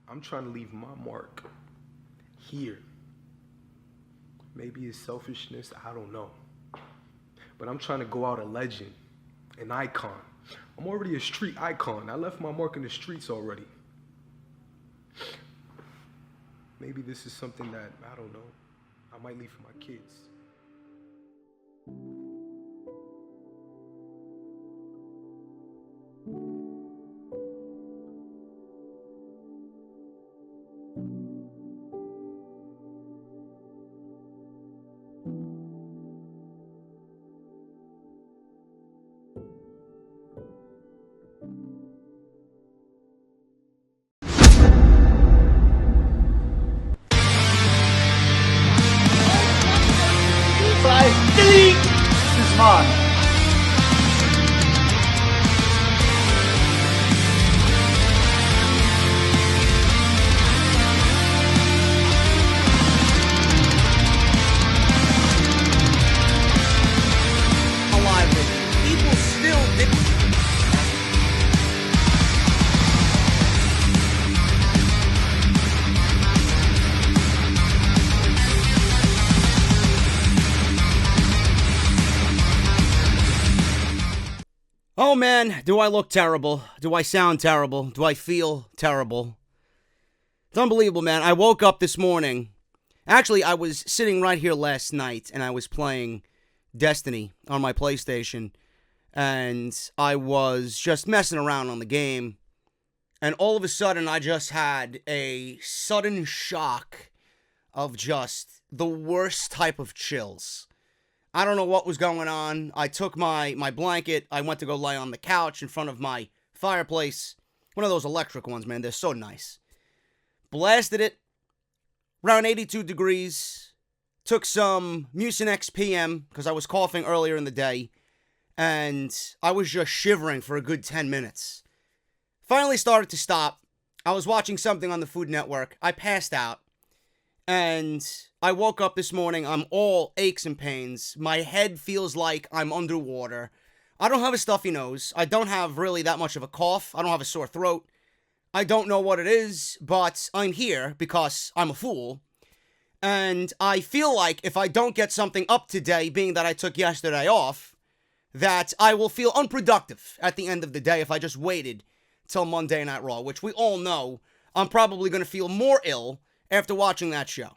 I'm trying to leave my mark here. Maybe it's selfishness, I don't know. But I'm trying to go out a legend, an icon. I'm already a street icon. I left my mark in the streets already. Maybe this is something that, I don't know, I might leave for my kids. Oh man, do I look terrible? Do I sound terrible? Do I feel terrible? It's unbelievable, man. I woke up this morning. Actually, I was sitting right here last night and I was playing Destiny on my PlayStation. And I was just messing around on the game. And all of a sudden, I just had a sudden shock of just the worst type of chills. I don't know what was going on. I took my blanket. I went to go lie on the couch in front of my fireplace. One of those electric ones, man. They're so nice. Blasted it. Around 82 degrees. Took some Mucinex PM because I was coughing earlier in the day. And I was just shivering for a good 10 minutes. Finally started to stop. I was watching something on the Food Network. I passed out. And I woke up this morning, I'm all aches and pains. My head feels like I'm underwater. I don't have a stuffy nose. I don't have really that much of a cough. I don't have a sore throat. I don't know what it is, but I'm here because I'm a fool. And I feel like if I don't get something up today, being that I took yesterday off, that I will feel unproductive at the end of the day if I just waited till Monday Night Raw, which we all know I'm probably going to feel more ill after watching that show.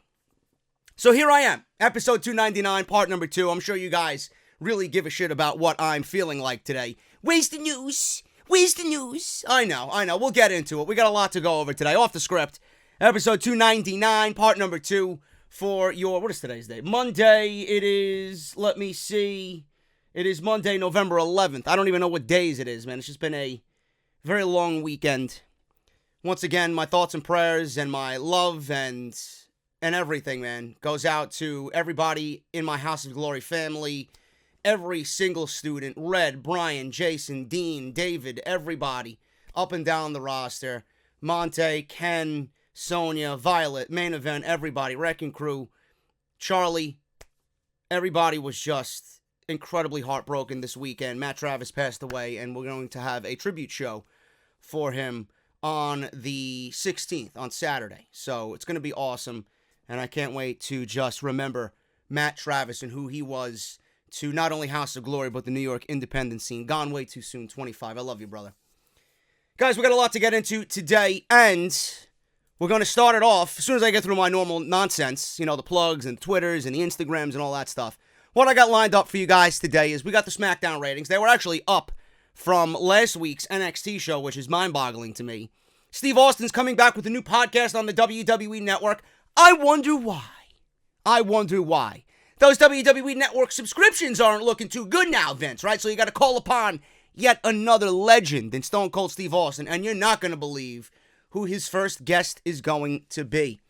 So here I am, episode 299, part number 2. I'm sure you guys really give a shit about what I'm feeling like today. Where's the news? Where's the news? I know. We'll get into it. We got a lot to go over today. Off the script, episode 299, part number 2 for your, what is today's day? Monday, it is, let me see, it is Monday, November 11th. I don't even know what days it is, man. It's just been a very long weekend. Once again, my thoughts and prayers and my love and everything, man, goes out to everybody in my House of Glory family, every single student, Red, Brian, Jason, Dean, David, everybody up and down the roster, Monte, Ken, Sonia, Violet, Main Event, everybody, Wrecking Crew, Charlie, everybody was just incredibly heartbroken this weekend. Matt Travis passed away, and we're going to have a tribute show for him on the 16th, on Saturday. So it's going to be awesome, and I can't wait to just remember Matt Travis and who he was to not only House of Glory, but the New York independent scene. Gone way too soon, 25. I love you, brother. Guys, we got a lot to get into today, and we're going to start it off as soon as I get through my normal nonsense, you know, the plugs and Twitters and the Instagrams and all that stuff. What I got lined up for you guys today is we got the Smackdown ratings. They were actually up from last week's NXT show, which is mind-boggling to me. Steve Austin's coming back with a new podcast on the WWE Network. I wonder why. Those WWE Network subscriptions aren't looking too good now, Vince, right? So you got to call upon yet another legend in Stone Cold Steve Austin, and you're not going to believe who his first guest is going to be.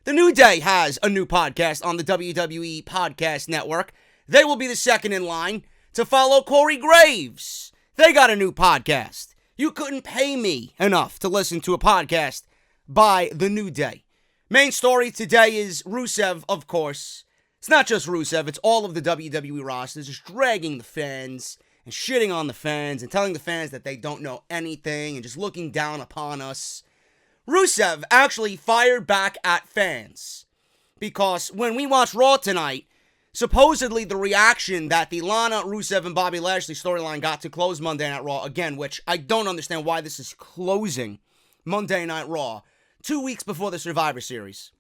The New Day has a new podcast on the WWE Podcast Network. They will be the second in line to follow Corey Graves. They got a new podcast. You couldn't pay me enough to listen to a podcast by The New Day. Main story today is Rusev, of course. It's not just Rusev, it's all of the WWE roster just dragging the fans and shitting on the fans and telling the fans that they don't know anything and just looking down upon us. Rusev actually fired back at fans. Because when we watched Raw tonight, supposedly the reaction that the Lana, Rusev, and Bobby Lashley storyline got to close Monday Night Raw again, which I don't understand why this is closing Monday Night Raw 2 weeks before the Survivor Series.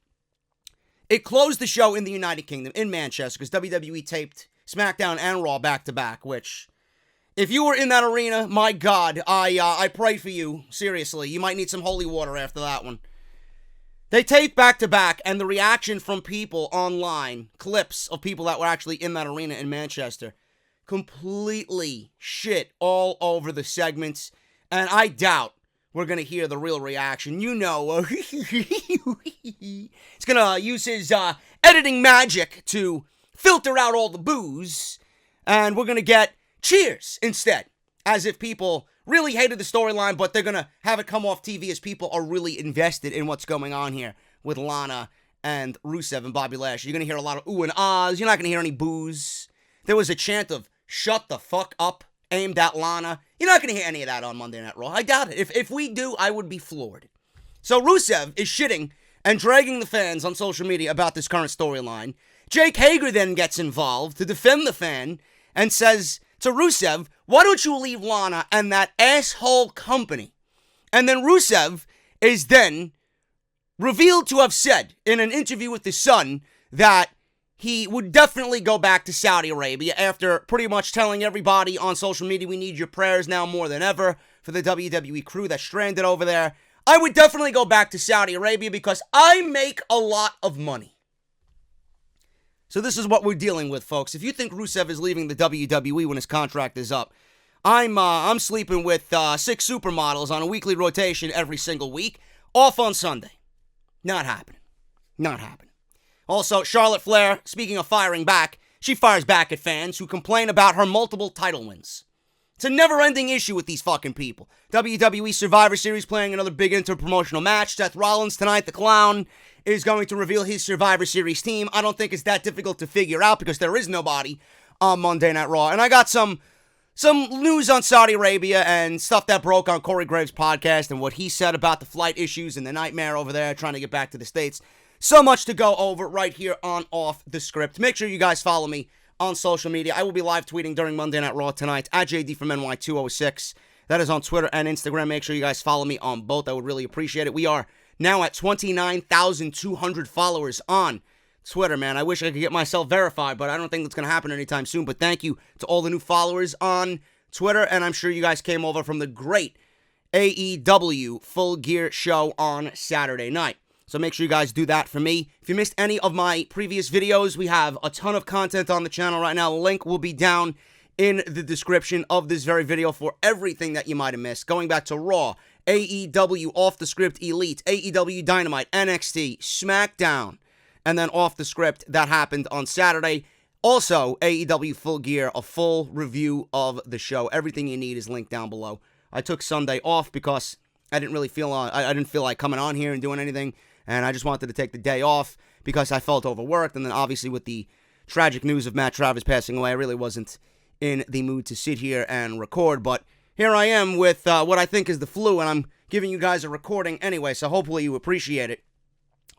It closed the show in the United Kingdom, in Manchester, because WWE taped Smackdown and Raw back-to-back, which, if you were in that arena, my God, I pray for you, seriously. You might need some holy water after that one. They taped back-to-back, and the reaction from people online, clips of people that were actually in that arena in Manchester, completely shit all over the segments, and I doubt we're going to hear the real reaction. You know, he's going to use his editing magic to filter out all the boos, and we're going to get cheers instead, as if people really hated the storyline, but they're going to have it come off TV as people are really invested in what's going on here with Lana and Rusev and Bobby Lashley. You're going to hear a lot of ooh and ahs. You're not going to hear any boos. There was a chant of shut the fuck up aimed at Lana. You're not going to hear any of that on Monday Night Raw. I doubt it. If we do, I would be floored. So Rusev is shitting and dragging the fans on social media about this current storyline. Jake Hager then gets involved to defend the fan and says to Rusev, why don't you leave Lana and that asshole company? And then Rusev is then revealed to have said in an interview with The Sun that he would definitely go back to Saudi Arabia after pretty much telling everybody on social media, we need your prayers now more than ever for the WWE crew that's stranded over there. I would definitely go back to Saudi Arabia because I make a lot of money. So this is what we're dealing with, folks. If you think Rusev is leaving the WWE when his contract is up, I'm sleeping with 6 supermodels on a weekly rotation every single week, off on Sunday. Not happening. Not happening. Also, Charlotte Flair, speaking of firing back, she fires back at fans who complain about her multiple title wins. It's a never-ending issue with these fucking people. WWE Survivor Series playing another big inter-promotional match. Seth Rollins tonight, the Clown, is going to reveal his Survivor Series team. I don't think it's that difficult to figure out because there is nobody on Monday Night Raw. And I got some news on Saudi Arabia and stuff that broke on Corey Graves' podcast and what he said about the flight issues and the nightmare over there trying to get back to the States. So much to go over right here on Off the Script. Make sure you guys follow me on social media. I will be live tweeting during Monday Night Raw tonight at JD from NY206. That is on Twitter and Instagram. Make sure you guys follow me on both. I would really appreciate it. We are now at 29,200 followers on Twitter, man. I wish I could get myself verified, but I don't think that's going to happen anytime soon. But thank you to all the new followers on Twitter, and I'm sure you guys came over from the great AEW Full Gear show on Saturday night. So make sure you guys do that for me. If you missed any of my previous videos, we have a ton of content on the channel right now. The link will be down in the description of this very video for everything that you might have missed. Going back to Raw, AEW Off the Script Elite, AEW Dynamite, NXT, Smackdown, and then Off the Script that happened on Saturday. Also, AEW Full Gear, a full review of the show. Everything you need is linked down below. I took Sunday off because I didn't feel like coming on here and doing anything. And I just wanted to take the day off because I felt overworked. And then obviously with the tragic news of Matt Travis passing away, I really wasn't in the mood to sit here and record. But here I am with what I think is the flu, and I'm giving you guys a recording anyway, so hopefully you appreciate it.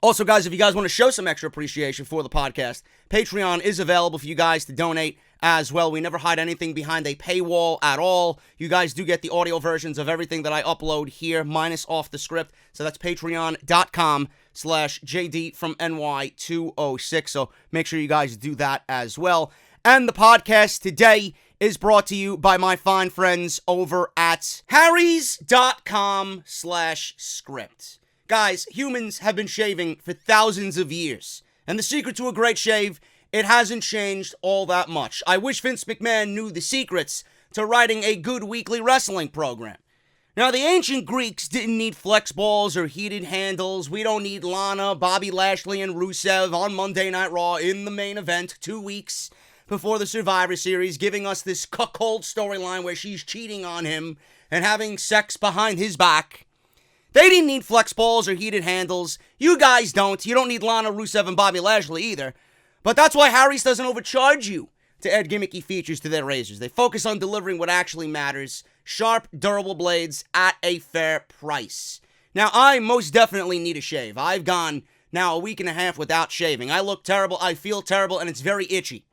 Also, guys, if you guys want to show some extra appreciation for the podcast, Patreon is available for you guys to donate as well. We never hide anything behind a paywall at all. You guys do get the audio versions of everything that I upload here, minus Off the Script. So that's patreon.com/JD from NY206. So make sure you guys do that as well. And the podcast today is brought to you by my fine friends over at harrys.com/script. Guys, humans have been shaving for thousands of years. And the secret to a great shave, it hasn't changed all that much. I wish Vince McMahon knew the secrets to writing a good weekly wrestling program. Now, the ancient Greeks didn't need flex balls or heated handles. We don't need Lana, Bobby Lashley, and Rusev on Monday Night Raw in the main event 2 weeks before the Survivor Series, giving us this cuckold storyline where she's cheating on him and having sex behind his back. They didn't need flex balls or heated handles. You guys don't. You don't need Lana, Rusev, and Bobby Lashley either. But that's why Harry's doesn't overcharge you to add gimmicky features to their razors. They focus on delivering what actually matters. Sharp, durable blades at a fair price. Now, I most definitely need a shave. I've gone now a week and a half without shaving. I look terrible, I feel terrible, and it's very itchy.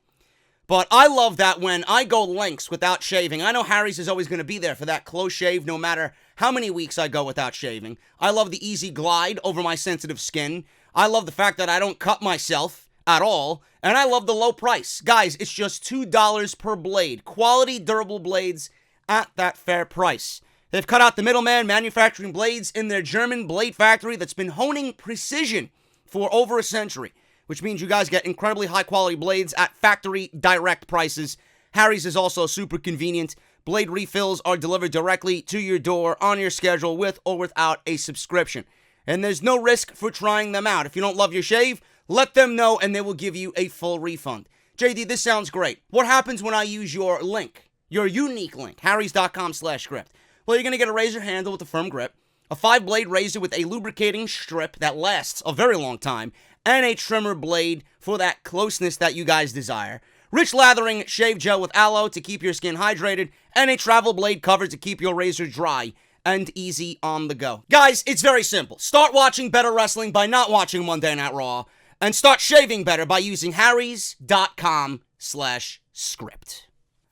But I love that when I go lengths without shaving, I know Harry's is always going to be there for that close shave no matter how many weeks I go without shaving. I love the easy glide over my sensitive skin. I love the fact that I don't cut myself at all. And I love the low price. Guys, it's just $2 per blade. Quality, durable blades at that fair price. They've cut out the middleman, manufacturing blades in their German blade factory that's been honing precision for over a century, which means you guys get incredibly high-quality blades at factory direct prices. Harry's is also super convenient. Blade refills are delivered directly to your door on your schedule with or without a subscription. And there's no risk for trying them out. If you don't love your shave, let them know and they will give you a full refund. JD, this sounds great. What happens when I use your link, your unique link, harrys.com/script? Well, you're going to get a razor handle with a firm grip, a 5-blade razor with a lubricating strip that lasts a very long time, and a trimmer blade for that closeness that you guys desire. Rich lathering shave gel with aloe to keep your skin hydrated, and a travel blade cover to keep your razor dry and easy on the go. Guys, it's very simple. Start watching better wrestling by not watching Monday Night Raw, and start shaving better by using harrys.com/script.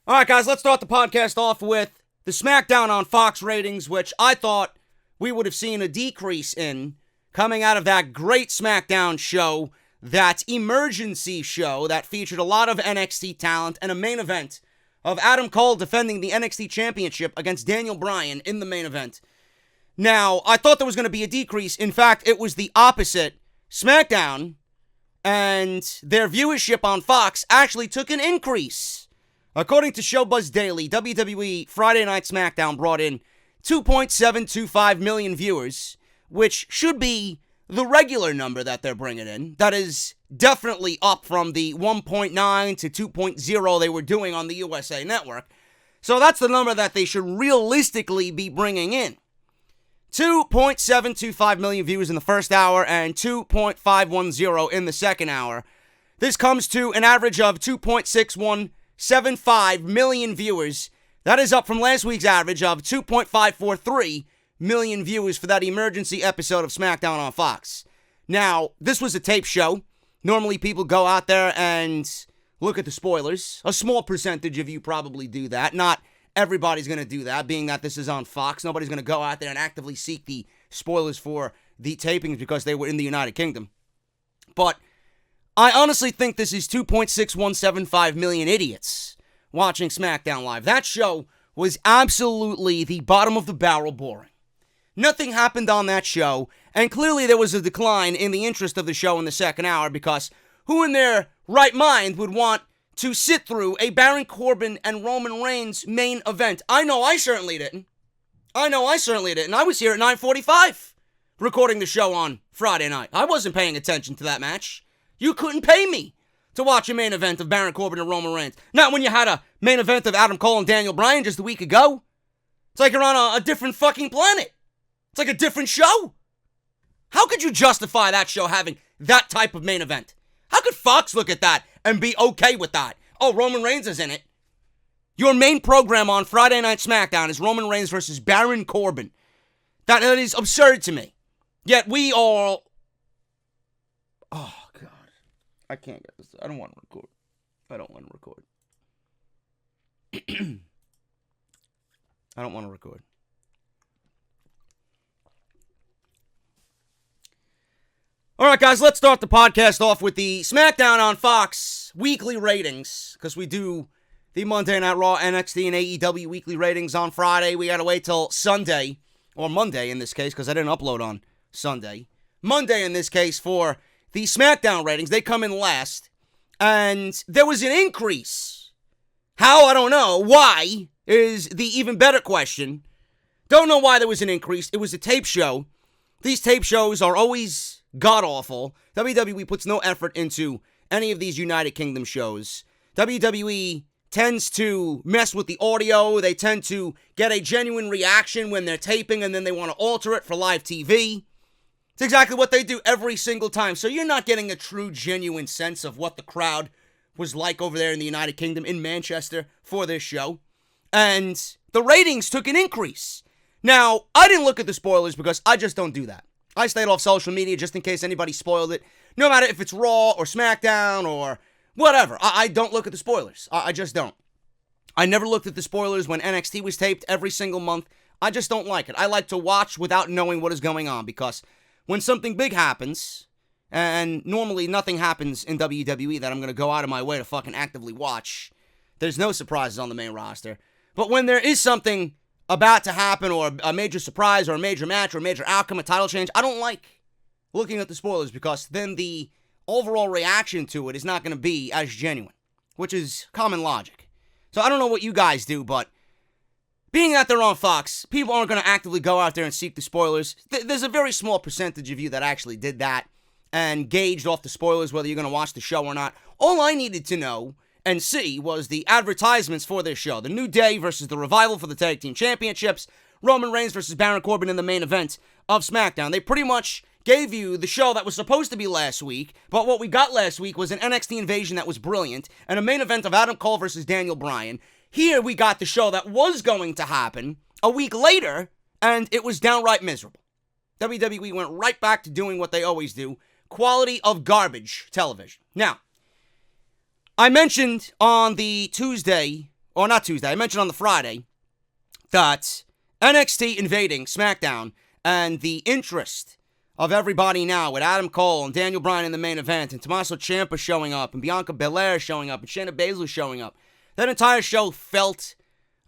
All right, guys, let's start the podcast off with the Smackdown on Fox ratings, which I thought we would have seen a decrease in coming out of that great Smackdown show, that emergency show that featured a lot of NXT talent and a main event of Adam Cole defending the NXT Championship against Daniel Bryan in the main event. Now, I thought there was going to be a decrease. In fact, it was the opposite. SmackDown and their viewership on Fox actually took an increase. According to Showbuzz Daily, WWE Friday Night SmackDown brought in 2.725 million viewers, which should be the regular number that they're bringing in. That is definitely up from the 1.9 to 2.0 they were doing on the USA Network. So that's the number that they should realistically be bringing in. 2.725 million viewers in the first hour and 2.510 in the second hour. This comes to an average of 2.6175 million viewers. That is up from last week's average of 2.543 million viewers for that emergency episode of SmackDown on Fox. Now, this was a tape show. Normally people go out there and look at the spoilers. A small percentage of you probably do that. Not everybody's going to do that, being that this is on Fox. Nobody's going to go out there and actively seek the spoilers for the tapings because they were in the United Kingdom. But I honestly think this is 2.6175 million idiots watching SmackDown Live. That show was absolutely the bottom of the barrel boring. Nothing happened on that show, and clearly there was a decline in the interest of the show in the second hour because who in their right mind would want to sit through a Baron Corbin and Roman Reigns main event? I know I certainly didn't. I was here at 9:45 recording the show on Friday night. I wasn't paying attention to that match. You couldn't pay me to watch a main event of Baron Corbin and Roman Reigns. Not when you had a main event of Adam Cole and Daniel Bryan just a week ago. It's like you're on a different fucking planet. It's like a different show. How could you justify that show having that type of main event? How could Fox look at that and be okay with that? Oh, Roman Reigns is in it. Your main program on Friday Night SmackDown is Roman Reigns versus Baron Corbin. That is absurd to me. Yet we all... Oh, God. I can't get this. I don't want to record. I don't want to record. All right, guys, let's start the podcast off with the SmackDown on Fox weekly ratings, because we do the Monday Night Raw, NXT, and AEW weekly ratings on Friday. We got to wait till Sunday, or Monday in this case, because I didn't upload on Sunday. Monday in this case for the SmackDown ratings. They come in last, and there was an increase. How? I don't know. Why is the even better question. Don't know why there was an increase. It was a tape show. These tape shows are always god-awful. WWE puts no effort into any of these United Kingdom shows. WWE tends to mess with the audio. They tend to get a genuine reaction when they're taping, and then they want to alter it for live TV. It's exactly what they do every single time. So you're not getting a true, genuine sense of what the crowd was like over there in the United Kingdom, in Manchester, for this show. And the ratings took an increase. Now, I didn't look at the spoilers because I just don't do that. I stayed off social media just in case anybody spoiled it. No matter if it's Raw or SmackDown or whatever. I don't look at the spoilers. I just don't. I never looked at the spoilers when NXT was taped every single month. I just don't like it. I like to watch without knowing what is going on because when something big happens, and normally nothing happens in WWE that I'm going to go out of my way to fucking actively watch, there's no surprises on the main roster. But when there is something about to happen or a major surprise or a major match or a major outcome, a title change, I don't like looking at the spoilers because then the overall reaction to it is not going to be as genuine, which is common logic. So I don't know what you guys do, but being that they're on Fox, people aren't going to actively go out there and seek the spoilers. There's a very small percentage of you that actually did that and gauged off the spoilers whether you're going to watch the show or not. All I needed to know and see was the advertisements for this show. The New Day versus the Revival for the Tag Team Championships. Roman Reigns versus Baron Corbin in the main event of SmackDown. They pretty much gave you the show that was supposed to be last week, but what we got last week was an NXT invasion that was brilliant, and a main event of Adam Cole versus Daniel Bryan. Here we got the show that was going to happen a week later, and it was downright miserable. WWE went right back to doing what they always do, quality of garbage television. Now, I mentioned on the I mentioned on the Friday that NXT invading SmackDown and the interest of everybody now with Adam Cole and Daniel Bryan in the main event and Tommaso Ciampa showing up and Bianca Belair showing up and Shayna Baszler showing up. That entire show felt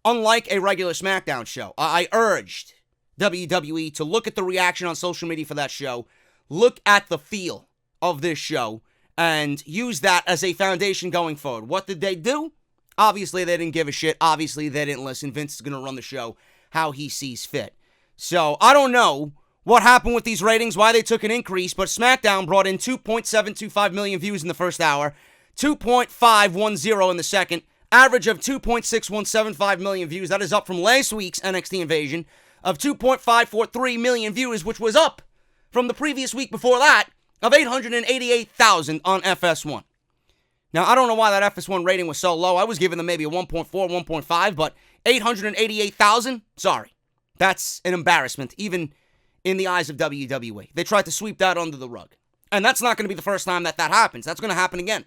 unlike a regular SmackDown show. I urged WWE to look at the reaction on social media for that show, look at the feel of this show, and use that as a foundation going forward. What did they do? Obviously, they didn't give a shit. Obviously, they didn't listen. Vince is going to run the show how he sees fit. So, I don't know what happened with these ratings, why they took an increase, but SmackDown brought in 2.725 million views in the first hour, 2.510 in the second, average of 2.6175 million views. That is up from last week's NXT Invasion of 2.543 million views, which was up from the previous week before that of 888,000 on FS1. Now, I don't know why that FS1 rating was so low. I was giving them maybe a 1.4, 1.5, but 888,000? Sorry. That's an embarrassment, even in the eyes of WWE. They tried to sweep that under the rug. And that's not going to be the first time that happens. That's going to happen again.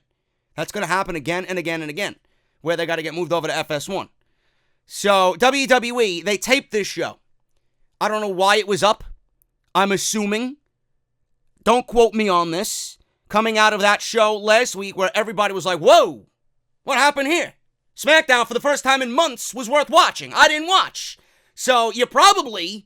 That's going to happen again and again and again, where they got to get moved over to FS1. So, WWE, they taped this show. I don't know why it was up. I'm assuming, don't quote me on this, coming out of that show last week where everybody was like, whoa, what happened here? SmackDown for the first time in months was worth watching. I didn't watch. So, you probably,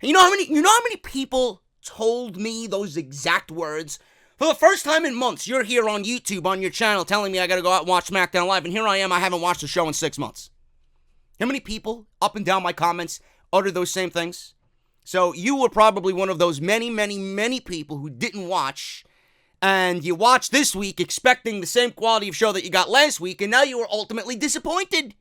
you know how many people told me those exact words? For the first time in months, you're here on YouTube, on your channel, telling me I gotta go out and watch SmackDown Live, and here I am, I haven't watched the show in 6 months. How many people, up and down my comments, uttered those same things? So you were probably one of those many, many, many people who didn't watch, and you watched this week expecting the same quality of show that you got last week, and now you were ultimately disappointed.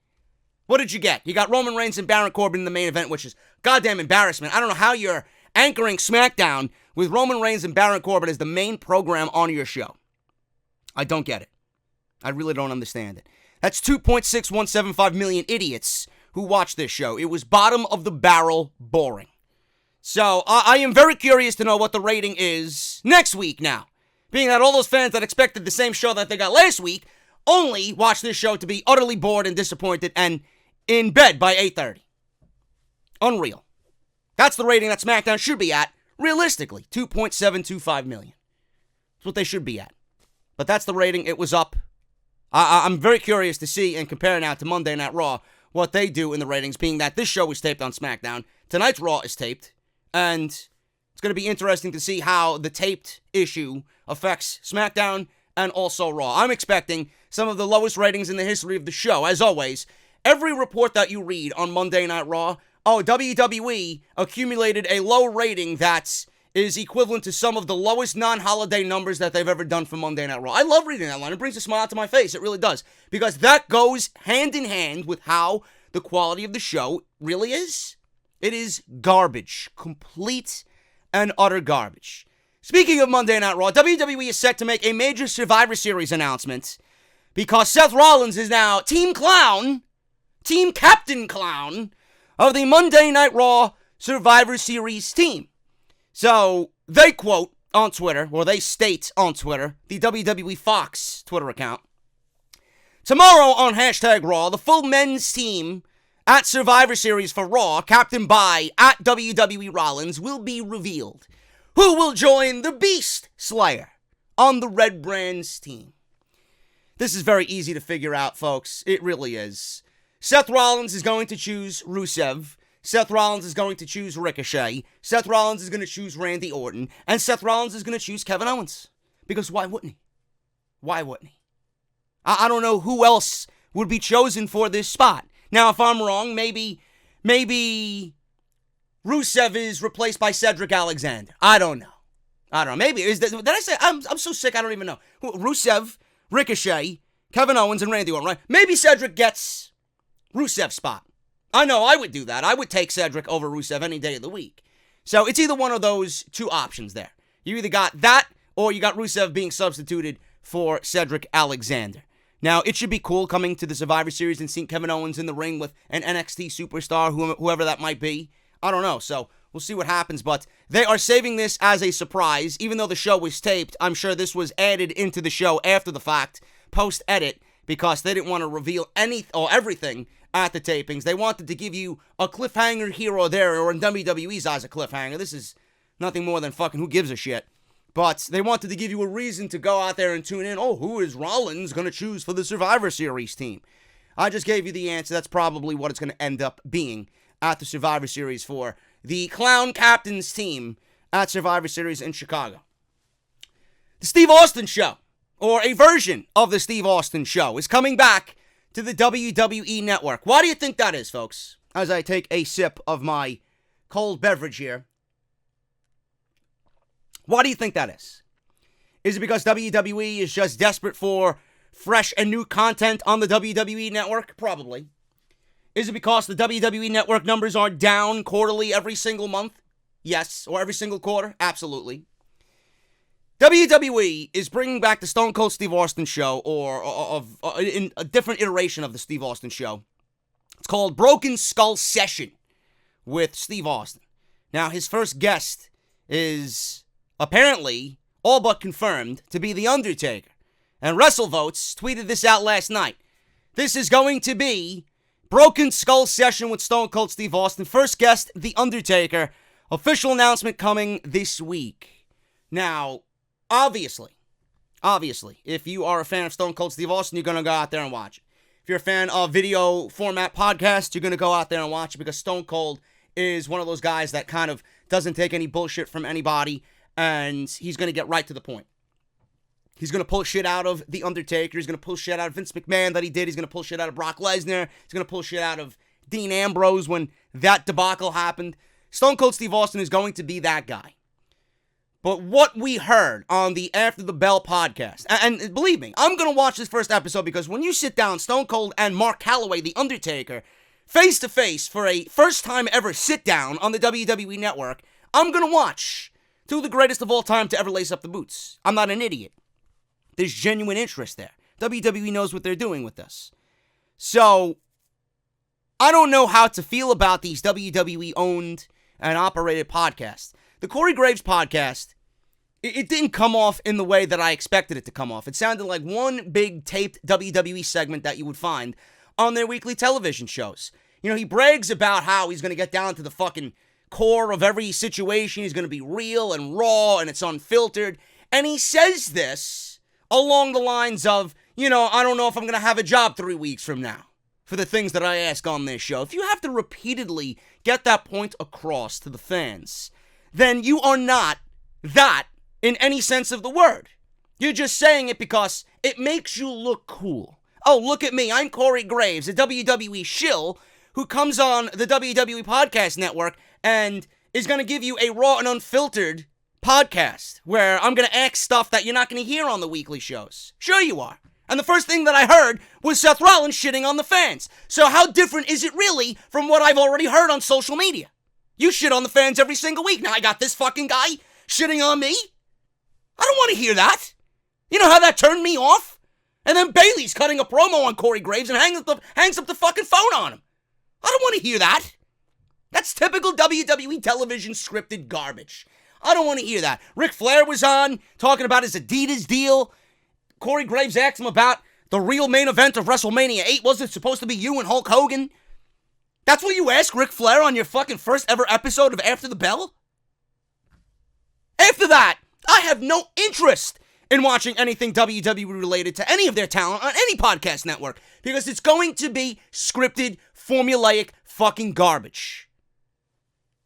What did you get? You got Roman Reigns and Baron Corbin in the main event, which is goddamn embarrassment. I don't know how you're anchoring SmackDown with Roman Reigns and Baron Corbin as the main program on your show. I don't get it. I really don't understand it. That's 2.6175 million idiots who watched this show. It was bottom of the barrel boring. So, I am very curious to know what the rating is next week now. Being that all those fans that expected the same show that they got last week only watched this show to be utterly bored and disappointed and in bed by 8:30. Unreal. That's the rating that SmackDown should be at, realistically. 2.725 million. That's what they should be at. But that's the rating. It was up. I'm very curious to see and compare now to Monday Night Raw what they do in the ratings, being that this show was taped on SmackDown. Tonight's Raw is taped. And it's going to be interesting to see how the taped issue affects SmackDown and also Raw. I'm expecting some of the lowest ratings in the history of the show. As always, every report that you read on Monday Night Raw, WWE accumulated a low rating that is equivalent to some of the lowest non-holiday numbers that they've ever done for Monday Night Raw. I love reading that line. It brings a smile to my face. It really does. Because that goes hand in hand with how the quality of the show really is. It is garbage. Complete and utter garbage. Speaking of Monday Night Raw, WWE is set to make a major Survivor Series announcement because Seth Rollins is now Team Captain Clown of the Monday Night Raw Survivor Series team. So they quote on Twitter, or they state on Twitter, the WWE Fox Twitter account, tomorrow on hashtag Raw, the full men's team at Survivor Series for Raw, captained by at WWE Rollins, will be revealed. Who will join the Beast Slayer on the Red Brands team? This is very easy to figure out, folks. It really is. Seth Rollins is going to choose Rusev. Seth Rollins is going to choose Ricochet. Seth Rollins is going to choose Randy Orton. And Seth Rollins is going to choose Kevin Owens. Because why wouldn't he? Why wouldn't he? I don't know who else would be chosen for this spot. Now, if I'm wrong, maybe Rusev is replaced by Cedric Alexander. I don't know. Maybe. Did I say? I'm so sick, I don't even know. Rusev, Ricochet, Kevin Owens, and Randy Orton, right? Maybe Cedric gets Rusev's spot. I know I would do that. I would take Cedric over Rusev any day of the week. So it's either one of those two options there. You either got that, or you got Rusev being substituted for Cedric Alexander. Now, it should be cool coming to the Survivor Series and seeing Kevin Owens in the ring with an NXT superstar, whoever that might be. I don't know, so we'll see what happens, but they are saving this as a surprise. Even though the show was taped, I'm sure this was added into the show after the fact, post-edit, because they didn't want to reveal everything at the tapings. They wanted to give you a cliffhanger here or there, or in WWE's eyes, a cliffhanger. This is nothing more than fucking who gives a shit. But they wanted to give you a reason to go out there and tune in. Oh, who is Rollins going to choose for the Survivor Series team? I just gave you the answer. That's probably what it's going to end up being at the Survivor Series for the Clown Captains team at Survivor Series in Chicago. The Steve Austin Show, or a version of the Steve Austin Show, is coming back to the WWE Network. Why do you think that is, folks? As I take a sip of my cold beverage here. Why do you think that is? Is it because WWE is just desperate for fresh and new content on the WWE Network? Probably. Is it because the WWE Network numbers are down quarterly every single month? Yes. Or every single quarter? Absolutely. WWE is bringing back the Stone Cold Steve Austin Show, or in a different iteration of the Steve Austin Show. It's called Broken Skull Session with Steve Austin. Now, his first guest is apparently all but confirmed to be The Undertaker. And WrestleVotes tweeted this out last night. This is going to be Broken Skull Session with Stone Cold Steve Austin. First guest, The Undertaker. Official announcement coming this week. Now, obviously, if you are a fan of Stone Cold Steve Austin, you're going to go out there and watch it. If you're a fan of video format podcasts, you're going to go out there and watch it, because Stone Cold is one of those guys that kind of doesn't take any bullshit from anybody, and he's going to get right to the point. He's going to pull shit out of The Undertaker. He's going to pull shit out of Vince McMahon that he did. He's going to pull shit out of Brock Lesnar. He's going to pull shit out of Dean Ambrose when that debacle happened. Stone Cold Steve Austin is going to be that guy. But what we heard on the After the Bell podcast, and believe me, I'm going to watch this first episode, because when you sit down Stone Cold and Mark Calloway, The Undertaker, face to face for a first time ever sit down on the WWE Network, I'm going to watch two of the greatest of all time to ever lace up the boots. I'm not an idiot. There's genuine interest there. WWE knows what they're doing with this. So, I don't know how to feel about these WWE-owned and operated podcasts. The Corey Graves podcast, it didn't come off in the way that I expected it to come off. It sounded like one big taped WWE segment that you would find on their weekly television shows. You know, he brags about how he's going to get down to the fucking core of every situation. He's going to be real and raw, and it's unfiltered. And he says this along the lines of, you know, I don't know if I'm going to have a job 3 weeks from now for the things that I ask on this show. If you have to repeatedly get that point across to the fans, then you are not that in any sense of the word. You're just saying it because it makes you look cool. Oh, look at me. I'm Corey Graves, a WWE shill who comes on the WWE Podcast Network and is going to give you a raw and unfiltered podcast where I'm going to ask stuff that you're not going to hear on the weekly shows. Sure you are. And the first thing that I heard was Seth Rollins shitting on the fans. So how different is it really from what I've already heard on social media? You shit on the fans every single week. Now I got this fucking guy shitting on me? I don't want to hear that. You know how that turned me off? And then Bayley's cutting a promo on Corey Graves and hangs up the fucking phone on him. I don't want to hear that. That's typical WWE television scripted garbage. I don't want to hear that. Ric Flair was on, talking about his Adidas deal. Corey Graves asked him about the real main event of WrestleMania 8. Was it supposed to be you and Hulk Hogan? That's what you ask Ric Flair on your fucking first ever episode of After the Bell? After that, I have no interest in watching anything WWE related to any of their talent on any podcast network, because it's going to be scripted, formulaic fucking garbage.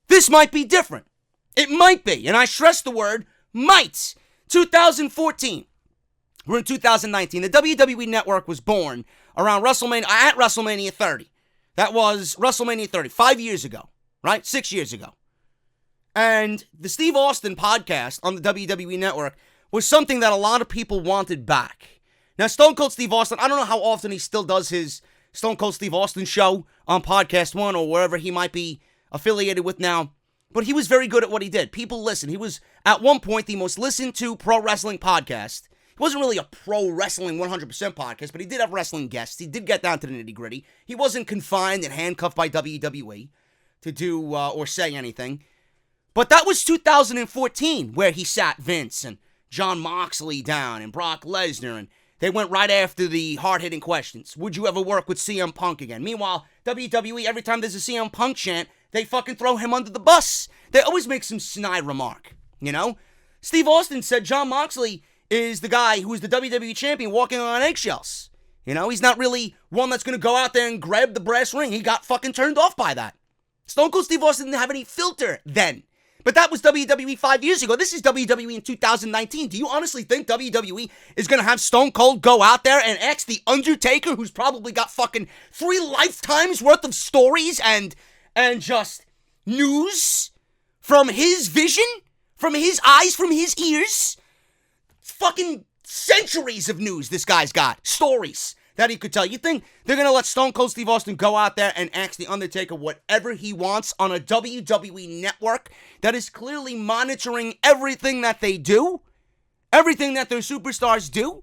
This might be different. It might be, and I stress the word might. 2014. We're in 2019. The WWE Network was born around at WrestleMania 30. That was WrestleMania 30, 5 years ago, right? 6 years ago. And the Steve Austin podcast on the WWE Network was something that a lot of people wanted back. Now, Stone Cold Steve Austin, I don't know how often he still does his Stone Cold Steve Austin show on Podcast One or wherever he might be affiliated with now, but he was very good at what he did. People listen. He was, at one point, the most listened to pro wrestling podcast. He wasn't really a pro wrestling 100% podcast, but he did have wrestling guests. He did get down to the nitty-gritty. He wasn't confined and handcuffed by WWE to do or say anything. But that was 2014, where he sat Vince and Jon Moxley down and Brock Lesnar, and they went right after the hard-hitting questions. Would you ever work with CM Punk again? Meanwhile, WWE, every time there's a CM Punk chant, they fucking throw him under the bus. They always make some snide remark, you know? Steve Austin said Jon Moxley is the guy who is the WWE champion walking on eggshells. You know, he's not really one that's going to go out there and grab the brass ring. He got fucking turned off by that. Stone Cold Steve Austin didn't have any filter then. But that was WWE 5 years ago. This is WWE in 2019. Do you honestly think WWE is going to have Stone Cold go out there and ask The Undertaker, who's probably got fucking 3 lifetimes worth of stories and just news from his vision, from his eyes, from his ears? Fucking centuries of news this guy's got. Stories that he could tell. You think they're going to let Stone Cold Steve Austin go out there and ask The Undertaker whatever he wants on a WWE network that is clearly monitoring everything that they do? Everything that their superstars do?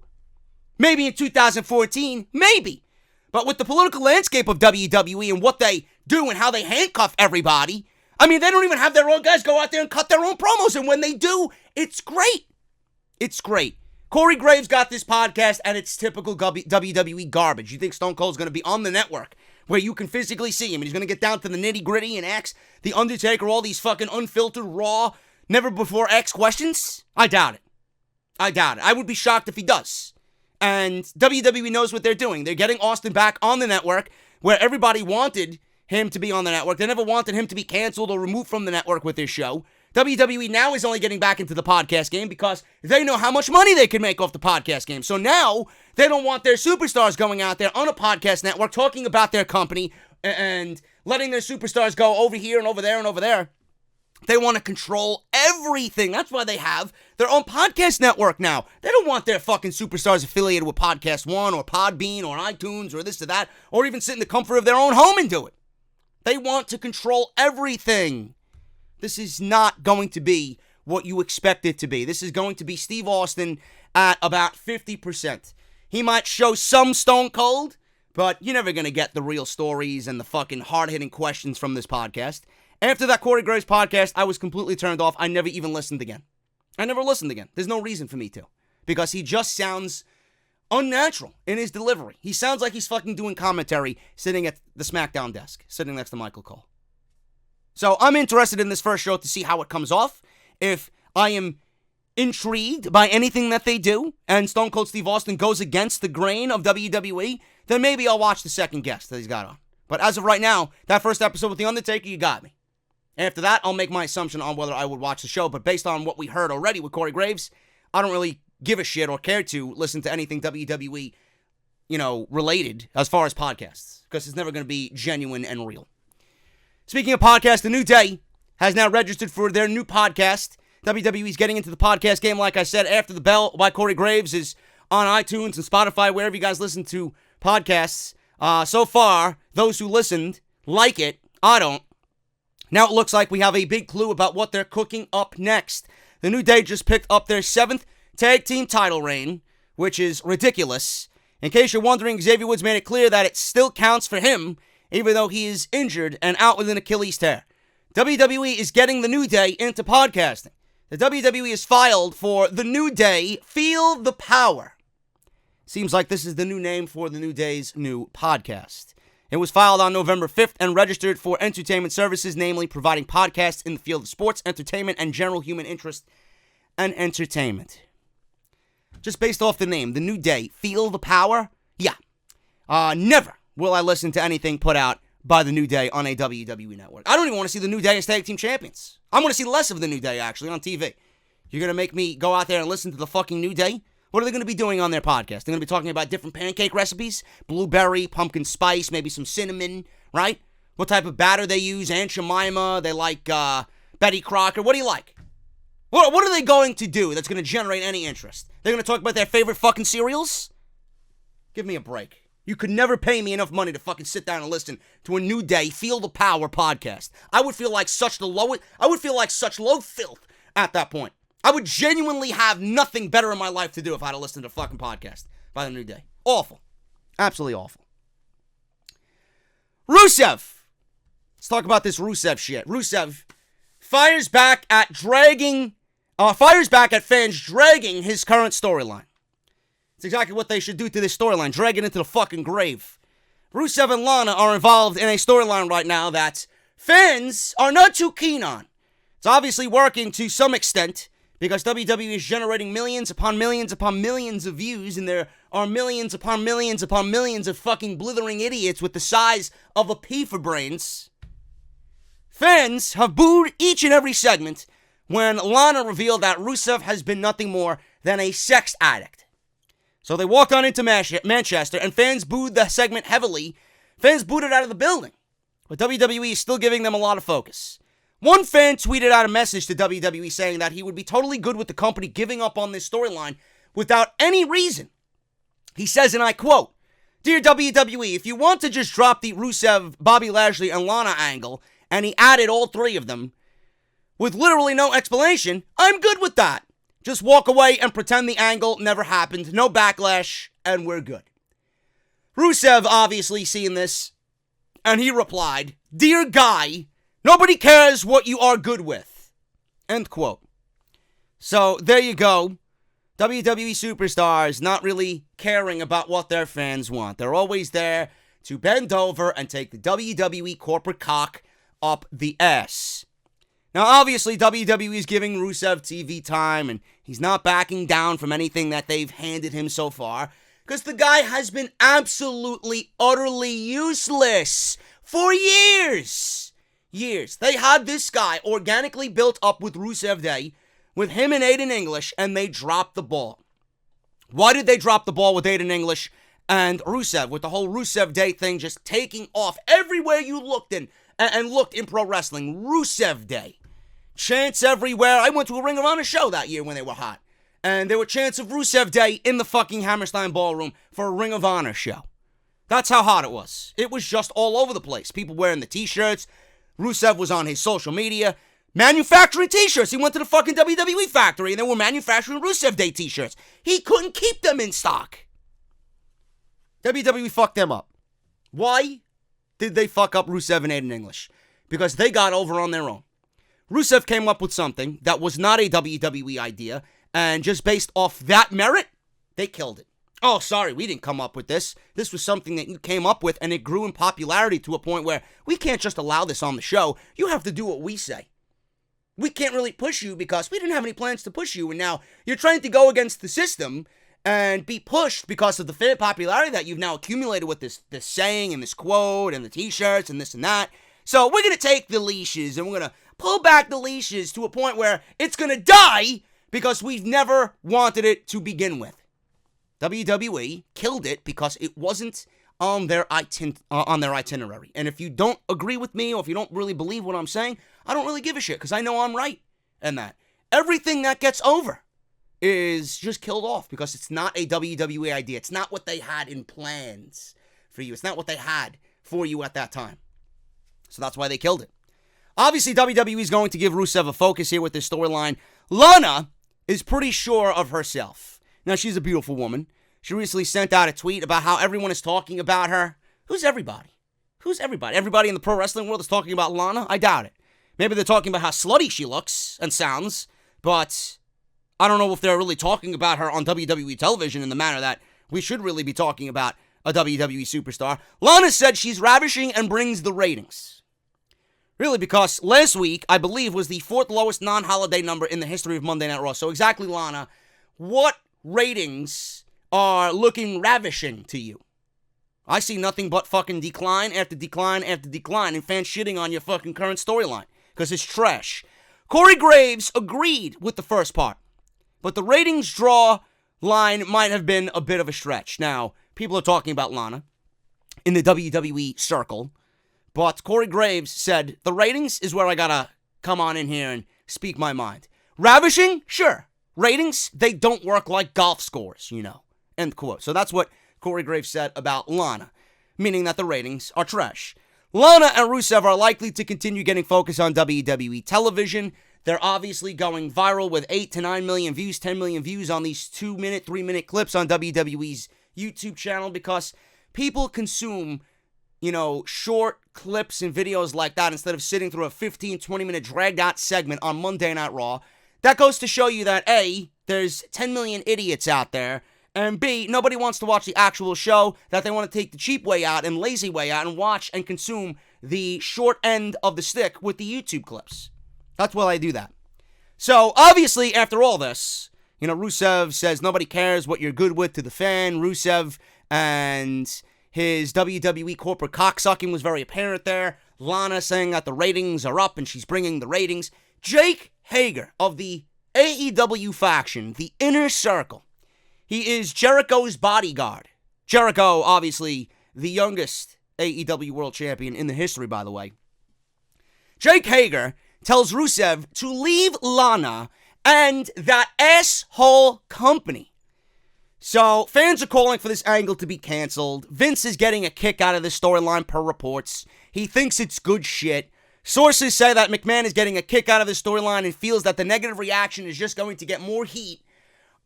Maybe in 2014, maybe. But with the political landscape of WWE and what they do and how they handcuff everybody, I mean, they don't even have their own guys go out there and cut their own promos. And when they do, it's great. It's great. Corey Graves got this podcast, and it's typical WWE garbage. You think Stone Cold's going to be on the network where you can physically see him, and he's going to get down to the nitty-gritty and ask The Undertaker all these fucking unfiltered, raw, never-before-asked questions? I doubt it. I doubt it. I would be shocked if he does. And WWE knows what they're doing. They're getting Austin back on the network where everybody wanted him to be on the network. They never wanted him to be canceled or removed from the network with their show. WWE now is only getting back into the podcast game because they know how much money they can make off the podcast game. So now they don't want their superstars going out there on a podcast network talking about their company and letting their superstars go over here and over there and over there. They want to control everything. That's why they have their own podcast network now. They don't want their fucking superstars affiliated with Podcast One or Podbean or iTunes or this or that, or even sit in the comfort of their own home and do it. They want to control everything. This is not going to be what you expect it to be. This is going to be Steve Austin at about 50%. He might show some Stone Cold, but you're never going to get the real stories and the fucking hard-hitting questions from this podcast. After that Corey Graves podcast, I was completely turned off. I never even listened again. I never listened again. There's no reason for me to. Because he just sounds unnatural in his delivery. He sounds like he's fucking doing commentary sitting at the Smackdown desk, sitting next to Michael Cole. So I'm interested in this first show to see how it comes off. If I am intrigued by anything that they do, and Stone Cold Steve Austin goes against the grain of WWE, then maybe I'll watch the second guest that he's got on. But as of right now, that first episode with The Undertaker, you got me. After that, I'll make my assumption on whether I would watch the show. But based on what we heard already with Corey Graves, I don't really give a shit or care to listen to anything WWE, related as far as podcasts. Because it's never going to be genuine and real. Speaking of podcasts, The New Day has now registered for their new podcast. WWE's getting into the podcast game, like I said. After the Bell by Corey Graves is on iTunes and Spotify, wherever you guys listen to podcasts. So far, those who listened like it. I don't. Now it looks like we have a big clue about what they're cooking up next. The New Day just picked up their 7th tag team title reign, which is ridiculous. In case you're wondering, Xavier Woods made it clear that it still counts for him, even though he is injured and out with an Achilles tear. WWE is getting the New Day into podcasting. The WWE is filed for the New Day Feel the Power. Seems like this is the new name for the New Day's new podcast. It was filed on November 5th and registered for entertainment services, namely providing podcasts in the field of sports, entertainment, and general human interest and entertainment. Just based off the name, the New Day, Feel the Power? Yeah. Never will I listen to anything put out by the New Day on a WWE Network. I don't even want to see the New Day as tag team champions. I want to see less of the New Day, actually, on TV. You're going to make me go out there and listen to the fucking New Day? What are they going to be doing on their podcast? They're going to be talking about different pancake recipes, blueberry, pumpkin spice, maybe some cinnamon, right? What type of batter they use, Aunt Jemima, they like Betty Crocker. What do you like? What are they going to do that's going to generate any interest? They're going to talk about their favorite fucking cereals? Give me a break. You could never pay me enough money to fucking sit down and listen to a New Day Feel the Power podcast. I would feel like such low filth at that point. I would genuinely have nothing better in my life to do if I had to listen to a fucking podcast by the New Day. Awful. Absolutely awful. Rusev. Let's talk about this Rusev shit. Rusev fires back at fans dragging his current storyline. It's exactly what they should do to this storyline. Drag it into the fucking grave. Rusev and Lana are involved in a storyline right now that fans are not too keen on. It's obviously working to some extent, because WWE is generating millions upon millions upon millions of views, and there are millions upon millions upon millions of fucking blithering idiots with the size of a pea for brains. Fans have booed each and every segment when Lana revealed that Rusev has been nothing more than a sex addict. So they walked on into Manchester, and fans booed the segment heavily. Fans booed it out of the building. But WWE is still giving them a lot of focus. One fan tweeted out a message to WWE saying that he would be totally good with the company giving up on this storyline without any reason. He says, and I quote, "Dear WWE, if you want to just drop the Rusev, Bobby Lashley, and Lana angle," and he added all three of them, "with literally no explanation, I'm good with that. Just walk away and pretend the angle never happened, no backlash, and we're good." Rusev obviously seen this, and he replied, "Dear guy, nobody cares what you are good with." End quote. So there you go. WWE superstars not really caring about what their fans want. They're always there to bend over and take the WWE corporate cock up the ass. Now, obviously, WWE is giving Rusev TV time, and he's not backing down from anything that they've handed him so far, because the guy has been absolutely, utterly useless for years. They had this guy organically built up with Rusev Day, with him and Aiden English, and they dropped the ball. Why did they drop the ball with Aiden English and Rusev, with the whole Rusev Day thing just taking off everywhere you looked in pro wrestling? Rusev Day. Chants everywhere. I went to a Ring of Honor show that year when they were hot, and there were chants of Rusev Day in the fucking Hammerstein Ballroom for a Ring of Honor show. That's how hot it was. It was just all over the place. People wearing the t-shirts. Rusev was on his social media manufacturing t-shirts. He went to the fucking WWE factory and they were manufacturing Rusev Day t-shirts. He couldn't keep them in stock. WWE fucked them up. Why did they fuck up Rusev and Aiden English? Because they got over on their own. Rusev came up with something that was not a WWE idea, and just based off that merit, they killed it. "Oh, sorry, we didn't come up with this. This was something that you came up with, and it grew in popularity to a point where we can't just allow this on the show. You have to do what we say. We can't really push you because we didn't have any plans to push you, and now you're trying to go against the system and be pushed because of the fan popularity that you've now accumulated with this saying and this quote and the t-shirts and this and that. So we're going to take the leashes, and we're going to pull back the leashes to a point where it's going to die because we've never wanted it to begin with." WWE killed it because it wasn't on their itinerary. And if you don't agree with me, or if you don't really believe what I'm saying, I don't really give a shit, because I know I'm right in that. Everything that gets over is just killed off because it's not a WWE idea. It's not what they had in plans for you. It's not what they had for you at that time. So that's why they killed it. Obviously, WWE is going to give Rusev a focus here with this storyline. Lana is pretty sure of herself. Now, she's a beautiful woman. She recently sent out a tweet about how everyone is talking about her. Who's everybody? Who's everybody? Everybody in the pro wrestling world is talking about Lana? I doubt it. Maybe they're talking about how slutty she looks and sounds, but I don't know if they're really talking about her on WWE television in the manner that we should really be talking about a WWE superstar. Lana said she's ravishing and brings the ratings. Really, because last week, I believe, was the 4th lowest non-holiday number in the history of Monday Night Raw. So exactly, Lana, what ratings are looking ravishing to you? I see nothing but fucking decline after decline after decline and fans shitting on your fucking current storyline because it's trash. Corey Graves agreed with the first part, but the ratings draw line might have been a bit of a stretch. Now, people are talking about Lana in the WWE circle, but Corey Graves said, the ratings is where I gotta come on in here and speak my mind. Ravishing? Sure. Ratings? They don't work like golf scores, you know. End quote. So that's what Corey Graves said about Lana, meaning that the ratings are trash. Lana and Rusev are likely to continue getting focused on WWE television. They're obviously going viral with 8 to 9 million views, 10 million views on these 2-minute, 3-minute clips on WWE's YouTube channel because people consume, you know, short clips and videos like that instead of sitting through a 15, 20-minute dragged-out segment on Monday Night Raw. That goes to show you that, A, there's 10 million idiots out there, and B, nobody wants to watch the actual show, that they want to take the cheap way out and lazy way out and watch and consume the short end of the stick with the YouTube clips. That's why I do that. So, obviously, after all this, you know, Rusev says nobody cares what you're good with to the fan. Rusev and his WWE corporate cocksucking was very apparent there. Lana saying that the ratings are up and she's bringing the ratings. Jake Hager of the AEW faction, the Inner Circle. He is Jericho's bodyguard. Jericho, obviously, the youngest AEW World Champion in the history, by the way. Jake Hager tells Rusev to leave Lana and that asshole company. So, fans are calling for this angle to be canceled. Vince is getting a kick out of this storyline per reports. He thinks it's good shit. Sources say that McMahon is getting a kick out of this storyline and feels that the negative reaction is just going to get more heat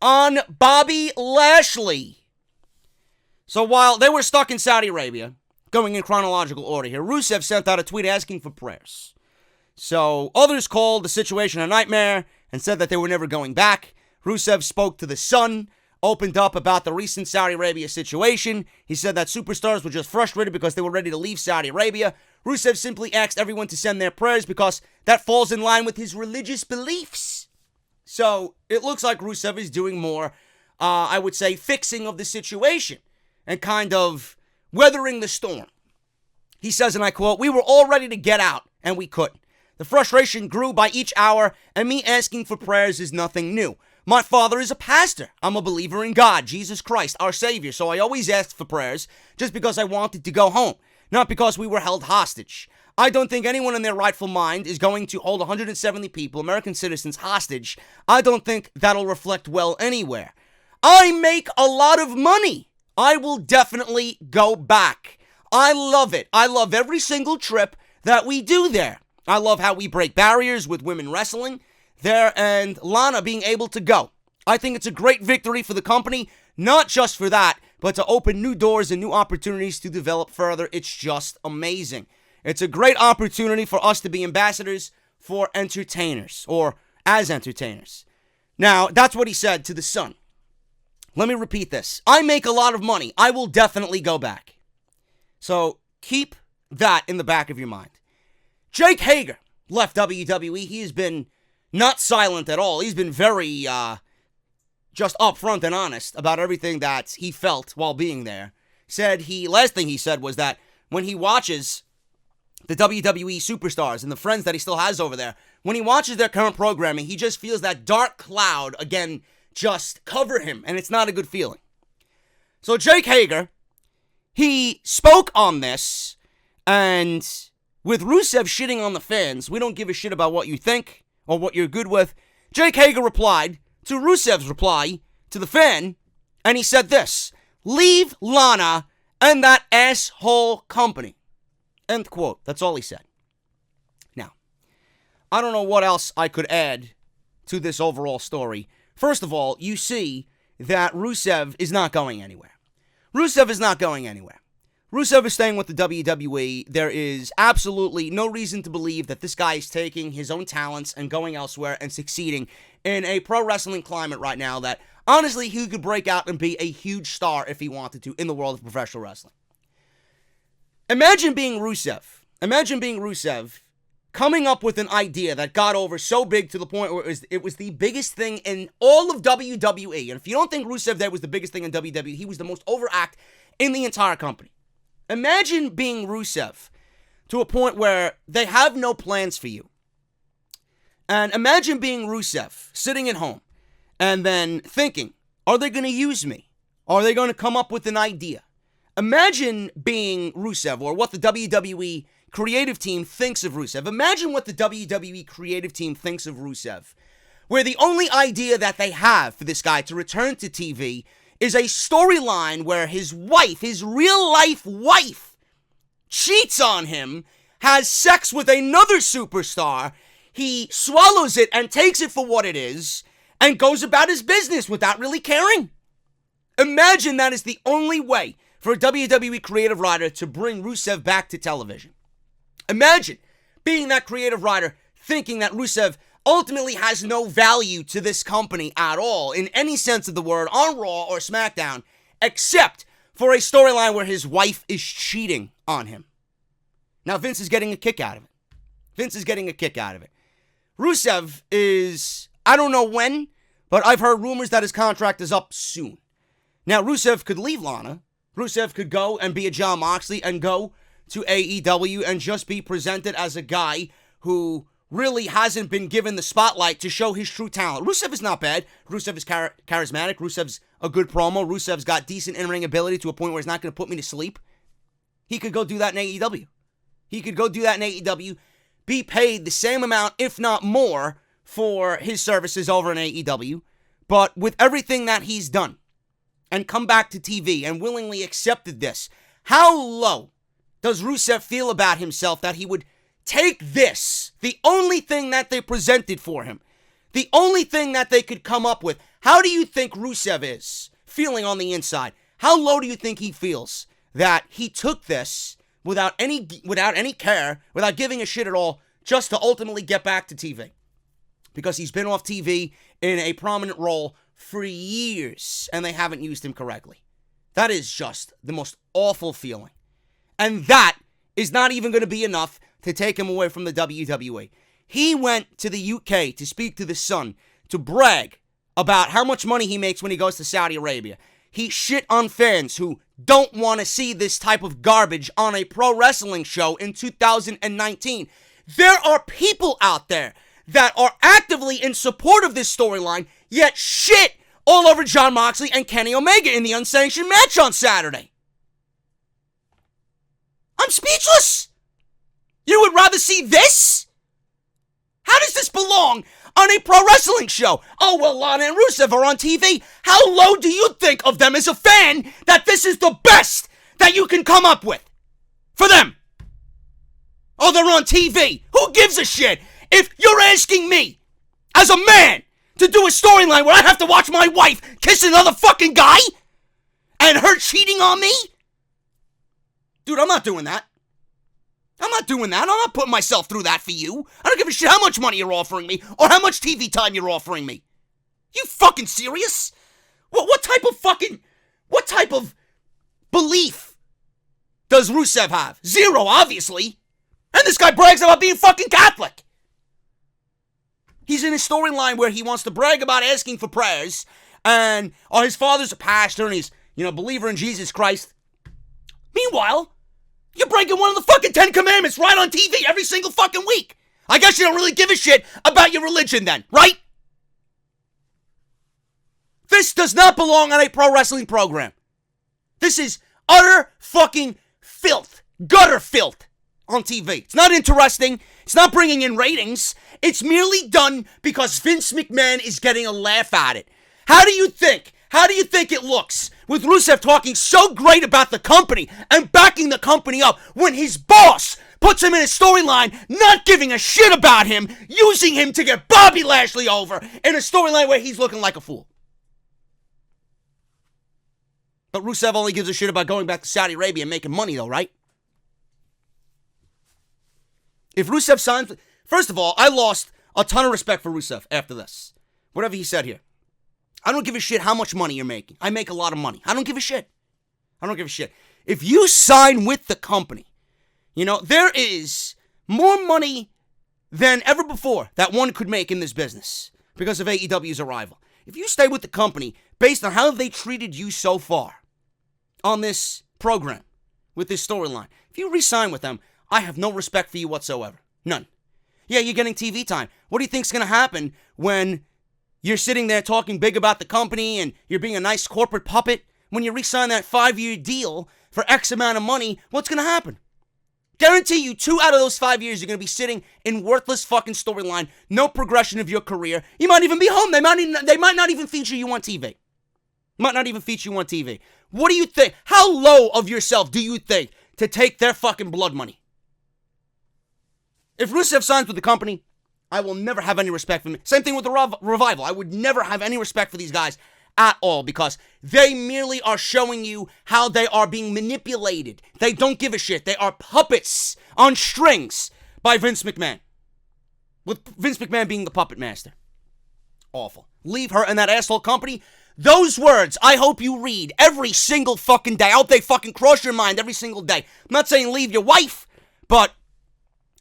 on Bobby Lashley. So while they were stuck in Saudi Arabia, going in chronological order here, Rusev sent out a tweet asking for prayers. So others called the situation a nightmare and said that they were never going back. Rusev spoke to The Sun, opened up about the recent Saudi Arabia situation. He said that superstars were just frustrated because they were ready to leave Saudi Arabia. Rusev simply asked everyone to send their prayers because that falls in line with his religious beliefs. So it looks like Rusev is doing more, I would say, fixing of the situation and kind of weathering the storm. He says, and I quote, "We were all ready to get out, and we couldn't. The frustration grew by each hour, and me asking for prayers is nothing new. My father is a pastor. I'm a believer in God, Jesus Christ, our Savior, so I always asked for prayers just because I wanted to go home, not because we were held hostage. I don't think anyone in their rightful mind is going to hold 170 people, American citizens, hostage. I don't think that'll reflect well anywhere. I make a lot of money. I will definitely go back. I love it. I love every single trip that we do there. I love how we break barriers with women wrestling there and Lana being able to go. I think it's a great victory for the company, not just for that, but to open new doors and new opportunities to develop further. It's just amazing. It's a great opportunity for us to be ambassadors for entertainers, or as entertainers. Now, that's what he said to The Sun. Let me repeat this. I make a lot of money. I will definitely go back. So keep that in the back of your mind. Jake Hager left WWE. He has been not silent at all. He's been very just upfront and honest about everything that he felt while being there. Last thing he said was that when he watches the WWE superstars and the friends that he still has over there, when he watches their current programming, he just feels that dark cloud again just cover him, and it's not a good feeling. So Jake Hager, he spoke on this, and with Rusev shitting on the fans, we don't give a shit about what you think or what you're good with. Jake Hager replied to Rusev's reply to the fan, and he said this: "Leave Lana and that asshole company." End quote. That's all he said. Now, I don't know what else I could add to this overall story. First of all, you see that Rusev is not going anywhere. Rusev is not going anywhere. Rusev is staying with the WWE. There is absolutely no reason to believe that this guy is taking his own talents and going elsewhere and succeeding in a pro wrestling climate right now that, honestly, he could break out and be a huge star if he wanted to in the world of professional wrestling. Imagine being Rusev. Imagine being Rusev coming up with an idea that got over so big to the point where it was the biggest thing in all of WWE. And if you don't think Rusev there was the biggest thing in WWE, he was the most overact in the entire company. Imagine being Rusev to a point where they have no plans for you. And imagine being Rusev sitting at home and then thinking, are they going to use me? Are they going to come up with an idea? Imagine being Rusev, or what the WWE creative team thinks of Rusev. Imagine what the WWE creative team thinks of Rusev, where the only idea that they have for this guy to return to TV is a storyline where his wife, his real-life wife, cheats on him, has sex with another superstar. He swallows it and takes it for what it is and goes about his business without really caring. Imagine that is the only way for a WWE creative writer to bring Rusev back to television. Imagine being that creative writer thinking that Rusev ultimately has no value to this company at all, in any sense of the word, on Raw or SmackDown, except for a storyline where his wife is cheating on him. Now, Vince is getting a kick out of it. Vince is getting a kick out of it. Rusev is, I don't know when, but I've heard rumors that his contract is up soon. Now, Rusev could leave Lana. Rusev could go and be a Jon Moxley and go to AEW and just be presented as a guy who really hasn't been given the spotlight to show his true talent. Rusev is not bad. Rusev is charismatic. Rusev's a good promo. Rusev's got decent in-ring ability to a point where he's not going to put me to sleep. He could go do that in AEW. He could go do that in AEW, be paid the same amount, if not more, for his services over in AEW. But with everything that he's done, and come back to TV and willingly accepted this, how low does Rusev feel about himself that he would take this, the only thing that they presented for him, the only thing that they could come up with? How do you think Rusev is feeling on the inside? How low do you think he feels that he took this without any care, without giving a shit at all, just to ultimately get back to TV? Because he's been off TV in a prominent role for years, and they haven't used him correctly. That is just the most awful feeling. And that is not even going to be enough to take him away from the WWE. He went to the UK to speak to the Sun, to brag about how much money he makes when he goes to Saudi Arabia. He shit on fans who don't want to see this type of garbage on a pro wrestling show in 2019. There are people out there that are actively in support of this storyline, yet shit all over Jon Moxley and Kenny Omega in the unsanctioned match on Saturday. I'm speechless. You would rather see this? How does this belong on a pro wrestling show? Oh, well, Lana and Rusev are on TV. How low do you think of them as a fan that this is the best that you can come up with for them? Oh, they're on TV. Who gives a shit? If you're asking me, as a man, to do a storyline where I have to watch my wife kiss another fucking guy and her cheating on me? Dude, I'm not doing that. I'm not doing that. I'm not putting myself through that for you. I don't give a shit how much money you're offering me or how much TV time you're offering me. You fucking serious? What type of belief does Rusev have? Zero, obviously. And this guy brags about being fucking Catholic. He's in a storyline where he wants to brag about asking for prayers, and his father's a pastor, and he's, a believer in Jesus Christ. Meanwhile, you're breaking one of the fucking 10 Commandments right on TV every single fucking week. I guess you don't really give a shit about your religion then, right? This does not belong on a pro wrestling program. This is utter fucking filth, gutter filth on TV. It's not interesting. It's not bringing in ratings. It's merely done because Vince McMahon is getting a laugh at it. How do you think it looks with Rusev talking so great about the company and backing the company up when his boss puts him in a storyline, not giving a shit about him, using him to get Bobby Lashley over in a storyline where he's looking like a fool? But Rusev only gives a shit about going back to Saudi Arabia and making money, though, right? If Rusev signs... First of all, I lost a ton of respect for Rusev after this. Whatever he said here. I don't give a shit how much money you're making. I make a lot of money. I don't give a shit. If you sign with the company, there is more money than ever before that one could make in this business because of AEW's arrival. If you stay with the company based on how they treated you so far on this program, with this storyline, if you re-sign with them, I have no respect for you whatsoever. None. Yeah, you're getting TV time. What do you think's going to happen when you're sitting there talking big about the company and you're being a nice corporate puppet? When you re-sign that 5-year deal for X amount of money, what's going to happen? Guarantee you 2 out of those 5 years you're going to be sitting in worthless fucking storyline, no progression of your career. You might even be home. They might not even feature you on TV. What do you think? How low of yourself do you think to take their fucking blood money? If Rusev signs with the company, I will never have any respect for him. Same thing with the Revival. I would never have any respect for these guys at all because they merely are showing you how they are being manipulated. They don't give a shit. They are puppets on strings by Vince McMahon. With Vince McMahon being the puppet master. Awful. Leave her and that asshole company. Those words, I hope you read every single fucking day. I hope they fucking cross your mind every single day. I'm not saying leave your wife, but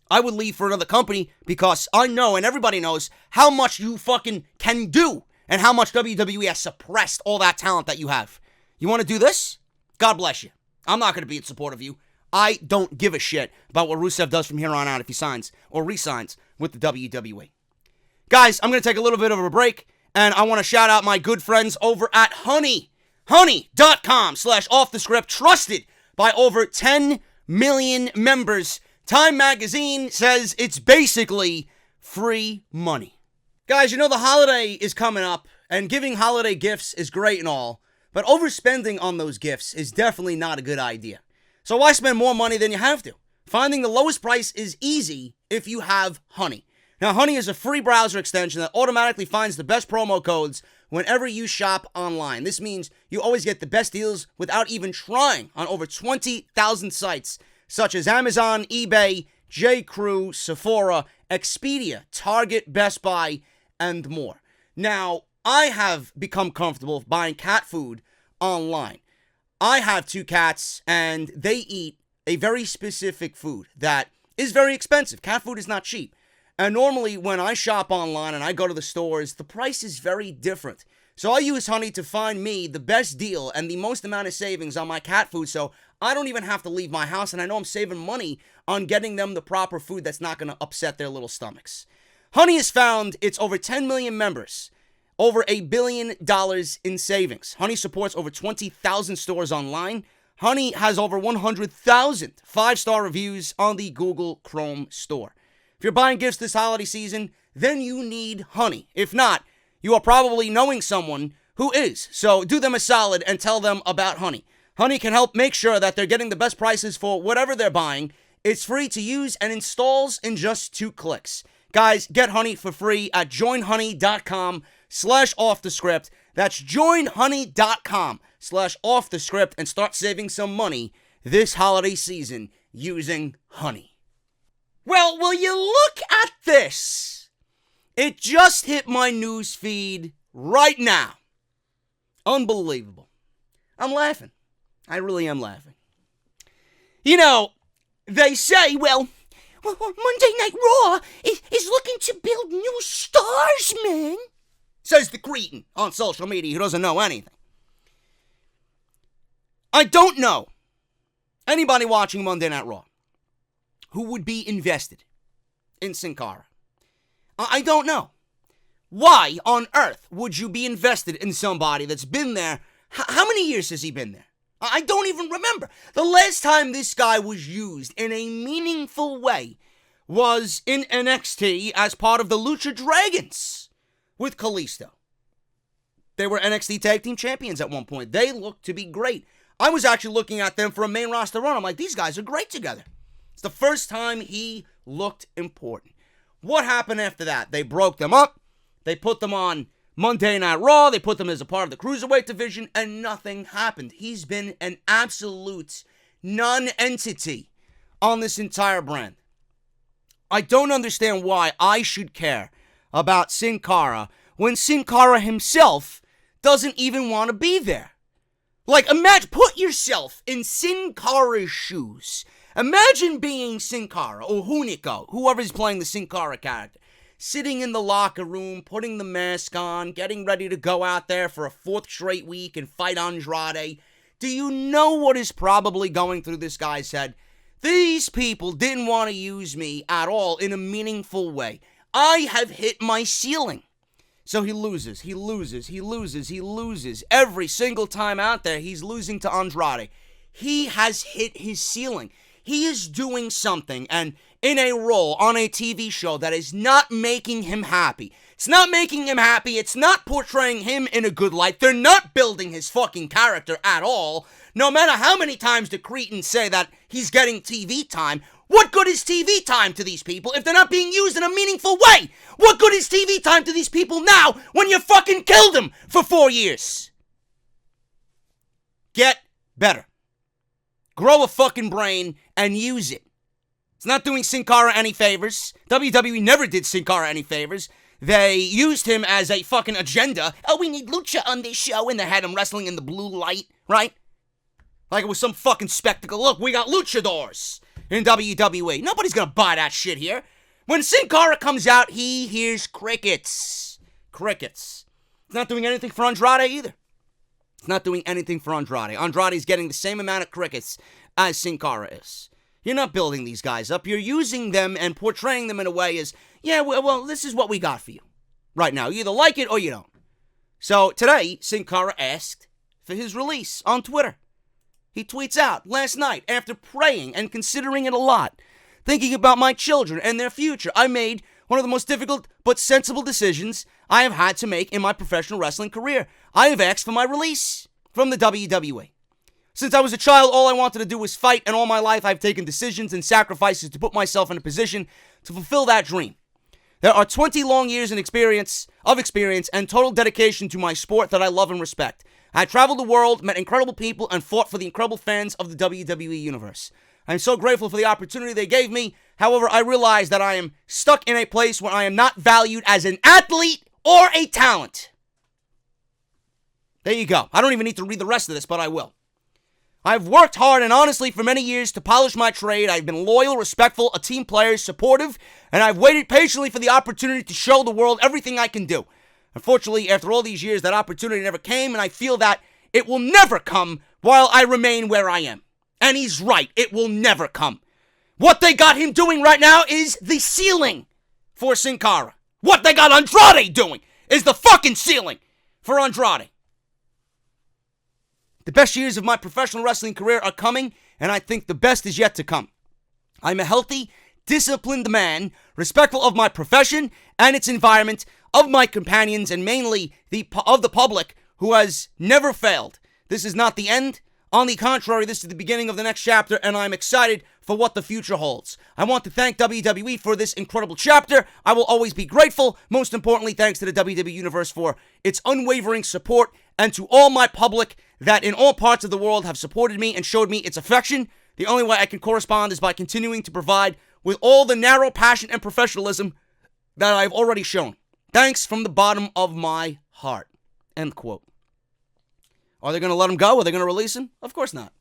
I would leave for another company because I know and everybody knows how much you fucking can do and how much WWE has suppressed all that talent that you have. You want to do this? God bless you. I'm not going to be in support of you. I don't give a shit about what Rusev does from here on out if he signs or re-signs with the WWE. Guys, I'm going to take a little bit of a break, and I want to shout out my good friends over at Honey. Honey.com/offthescript, trusted by over 10 million members. Time Magazine says it's basically free money. Guys, the holiday is coming up, and giving holiday gifts is great and all, but overspending on those gifts is definitely not a good idea. So why spend more money than you have to? Finding the lowest price is easy if you have Honey. Now, Honey is a free browser extension that automatically finds the best promo codes whenever you shop online. This means you always get the best deals without even trying on over 20,000 sites, such as Amazon, eBay, J.Crew, Sephora, Expedia, Target, Best Buy, and more. Now, I have become comfortable buying cat food online. I have 2 cats, and they eat a very specific food that is very expensive. Cat food is not cheap. And normally, when I shop online and I go to the stores, the price is very different. So I use Honey to find me the best deal and the most amount of savings on my cat food, so I don't even have to leave my house, and I know I'm saving money on getting them the proper food that's not going to upset their little stomachs. Honey has found its over 10 million members, over $1 billion in savings. Honey supports over 20,000 stores online. Honey has over 100,000 5-star reviews on the Google Chrome store. If you're buying gifts this holiday season, then you need Honey. If not, you are probably knowing someone who is. So do them a solid and tell them about Honey. Honey can help make sure that they're getting the best prices for whatever they're buying. It's free to use and installs in just 2 clicks. Guys, get Honey for free at joinhoney.com/offthescript. That's joinhoney.com/offthescript and start saving some money this holiday season using Honey. Well, will you look at this? It just hit my news feed right now. Unbelievable. I'm laughing. I really am laughing. They say, well, Monday Night Raw is looking to build new stars, man. Says the cretin on social media who doesn't know anything. I don't know anybody watching Monday Night Raw who would be invested in Sin Cara. I don't know. Why on earth would you be invested in somebody that's been there? How many years has he been there? I don't even remember. The last time this guy was used in a meaningful way was in NXT as part of the Lucha Dragons with Kalisto. They were NXT Tag Team Champions at one point. They looked to be great. I was actually looking at them for a main roster run. I'm like, these guys are great together. It's the first time he looked important. What happened after that? They broke them up. They put them on Monday Night Raw, they put them as a part of the Cruiserweight division, and nothing happened. He's been an absolute non-entity on this entire brand. I don't understand why I should care about Sin Cara when Sin Cara himself doesn't even want to be there. Like, imagine, put yourself in Sin Cara's shoes. Imagine being Sin Cara, or Hunico, whoever's playing the Sin Cara character, sitting in the locker room, putting the mask on, getting ready to go out there for a 4th straight week and fight Andrade. Do you know what is probably going through this guy's head? These people didn't want to use me at all in a meaningful way. I have hit my ceiling. So he loses. Every single time out there, he's losing to Andrade. He has hit his ceiling. He is doing something and in a role on a TV show that is not making him happy. It's not making him happy. It's not portraying him in a good light. They're not building his fucking character at all. No matter how many times the Cretans say that he's getting TV time, what good is TV time to these people if they're not being used in a meaningful way? What good is TV time to these people now when you fucking killed them for 4 years? Get better. Grow a fucking brain and use it. It's not doing Sin Cara any favors. WWE never did Sin Cara any favors. They used him as a fucking agenda. Oh, we need Lucha on this show, and they had him wrestling in the blue light, right? Like it was some fucking spectacle. Look, we got luchadors in WWE. Nobody's gonna buy that shit here. When Sin Cara comes out, he hears crickets. Crickets. It's not doing anything for Andrade either. It's not doing anything for Andrade. Andrade's getting the same amount of crickets as Sin Cara is. You're not building these guys up. You're using them and portraying them in a way as, yeah, well, this is what we got for you right now. You either like it or you don't. So today, Sin Cara asked for his release on Twitter. He tweets out last night, after praying and considering it a lot, thinking about my children and their future, I made one of the most difficult but sensible decisions I have had to make in my professional wrestling career. I have asked for my release from the WWE. Since I was a child, all I wanted to do was fight, and all my life I've taken decisions and sacrifices to put myself in a position to fulfill that dream. There are 20 long years of experience and total dedication to my sport that I love and respect. I traveled the world, met incredible people, and fought for the incredible fans of the WWE Universe. I'm so grateful for the opportunity they gave me. However, I realize that I am stuck in a place where I am not valued as an athlete or a talent. There you go. I don't even need to read the rest of this, but I will. I've worked hard and honestly for many years to polish my trade. I've been loyal, respectful, a team player, supportive, and I've waited patiently for the opportunity to show the world everything I can do. Unfortunately, after all these years, that opportunity never came, and I feel that it will never come while I remain where I am. And he's right, it will never come. What they got him doing right now is the ceiling for Sin Cara. What they got Andrade doing is the fucking ceiling for Andrade. The best years of my professional wrestling career are coming, and I think the best is yet to come. I'm a healthy, disciplined man, respectful of my profession and its environment, of my companions, and mainly of the public who has never failed. This is not the end. On the contrary, this is the beginning of the next chapter, and I'm excited for what the future holds. I want to thank WWE for this incredible chapter. I will always be grateful. Most importantly, thanks to the WWE Universe for its unwavering support, and to all my public that in all parts of the world have supported me and showed me its affection. The only way I can correspond is by continuing to provide with all the narrow passion and professionalism that I've already shown. Thanks from the bottom of my heart. End quote. Are they going to let him go? Are they going to release him? Of course not.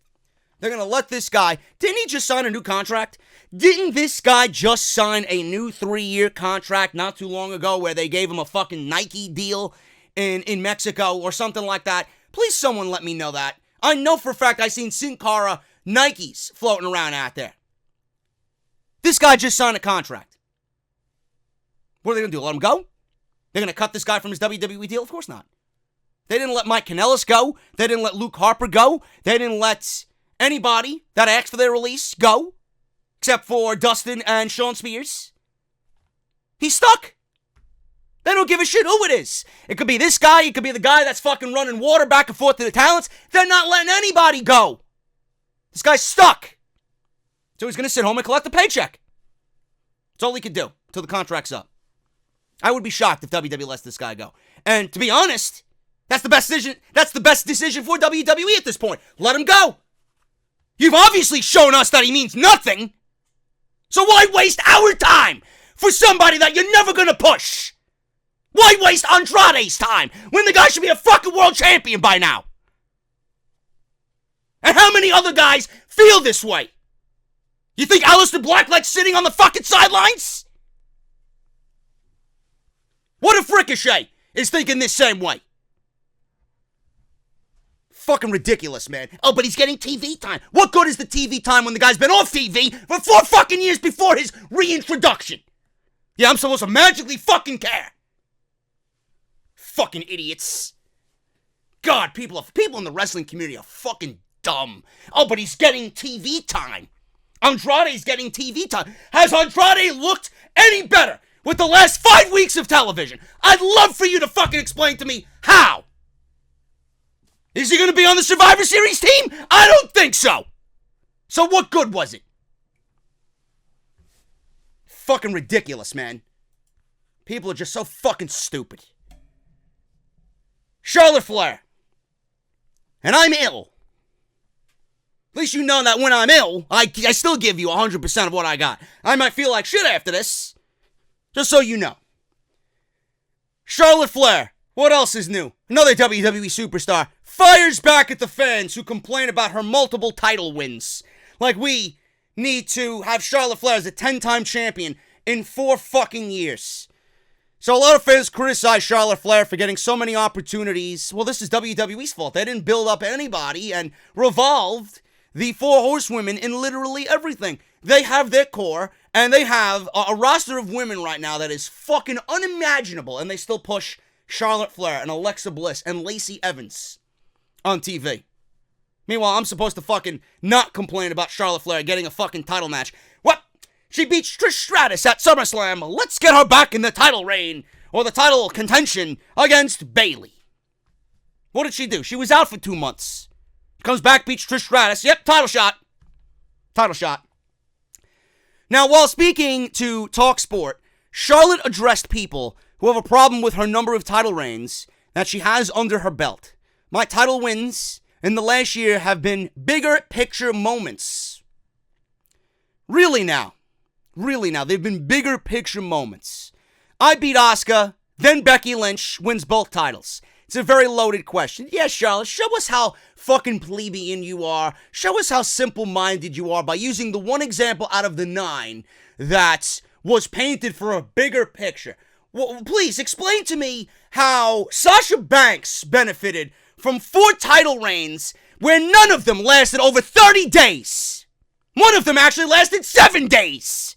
They're going to let this guy... Didn't he just sign a new contract? Didn't this guy just sign a new 3-year contract not too long ago where they gave him a fucking Nike deal in Mexico or something like that? Please someone let me know that. I know for a fact I've seen Sin Cara Nikes floating around out there. This guy just signed a contract. What are they going to do? Let him go? They're going to cut this guy from his WWE deal? Of course not. They didn't let Mike Kanellis go. They didn't let Luke Harper go. They didn't let anybody that asked for their release go. Except for Dustin and Sean Spears. He's stuck. They don't give a shit who it is. It could be this guy. It could be the guy that's fucking running water back and forth to the talents. They're not letting anybody go. This guy's stuck. So he's going to sit home and collect a paycheck. That's all he could do until the contract's up. I would be shocked if WWE lets this guy go. And to be honest, that's the best decision. That's the best decision for WWE at this point. Let him go. You've obviously shown us that he means nothing. So why waste our time for somebody that you're never gonna push? Why waste Andrade's time when the guy should be a fucking world champion by now? And how many other guys feel this way? You think Aleister Black likes sitting on the fucking sidelines? What if Ricochet is thinking this same way? Fucking ridiculous, man. Oh, but he's getting TV time. What good is the TV time when the guy's been off TV for 4 fucking years before his reintroduction? Yeah, I'm supposed to magically fucking care. Fucking idiots. God, people in the wrestling community are fucking dumb. Oh, but he's getting TV time. Andrade's getting TV time. Has Andrade looked any better with the last 5 weeks of television? I'd love for you to fucking explain to me how. Is he going to be on the Survivor Series team? I don't think so. So what good was it? Fucking ridiculous, man. People are just so fucking stupid. Charlotte Flair. And I'm ill. At least you know that when I'm ill, I still give you 100% of what I got. I might feel like shit after this. Just so you know. Charlotte Flair. What else is new? Another WWE superstar fires back at the fans who complain about her multiple title wins. Like we need to have Charlotte Flair as a 10-time champion in 4 fucking years. So a lot of fans criticize Charlotte Flair for getting so many opportunities. Well, this is WWE's fault. They didn't build up anybody and revolved the 4 horsewomen in literally everything. They have their core, and they have a roster of women right now that is fucking unimaginable, and they still push Charlotte Flair and Alexa Bliss and Lacey Evans on TV. Meanwhile, I'm supposed to fucking not complain about Charlotte Flair getting a fucking title match. What? She beat Trish Stratus at SummerSlam. Let's get her back in the title reign or the title contention against Bayley. What did she do? She was out for 2 months. Comes back, beats Trish Stratus. Yep, title shot. Title shot. Now, while speaking to TalkSport, Charlotte addressed people who have a problem with her number of title reigns that she has under her belt. My title wins in the last year have been bigger picture moments. Really now. They've been bigger picture moments. I beat Asuka, then Becky Lynch wins both titles. It's a very loaded question. Yeah, Charlotte, show us how fucking plebeian you are. Show us how simple-minded you are by using the one example out of the 9 that was painted for a bigger picture. Well, please, explain to me how Sasha Banks benefited from 4 title reigns where none of them lasted over 30 days. One of them actually lasted 7 days.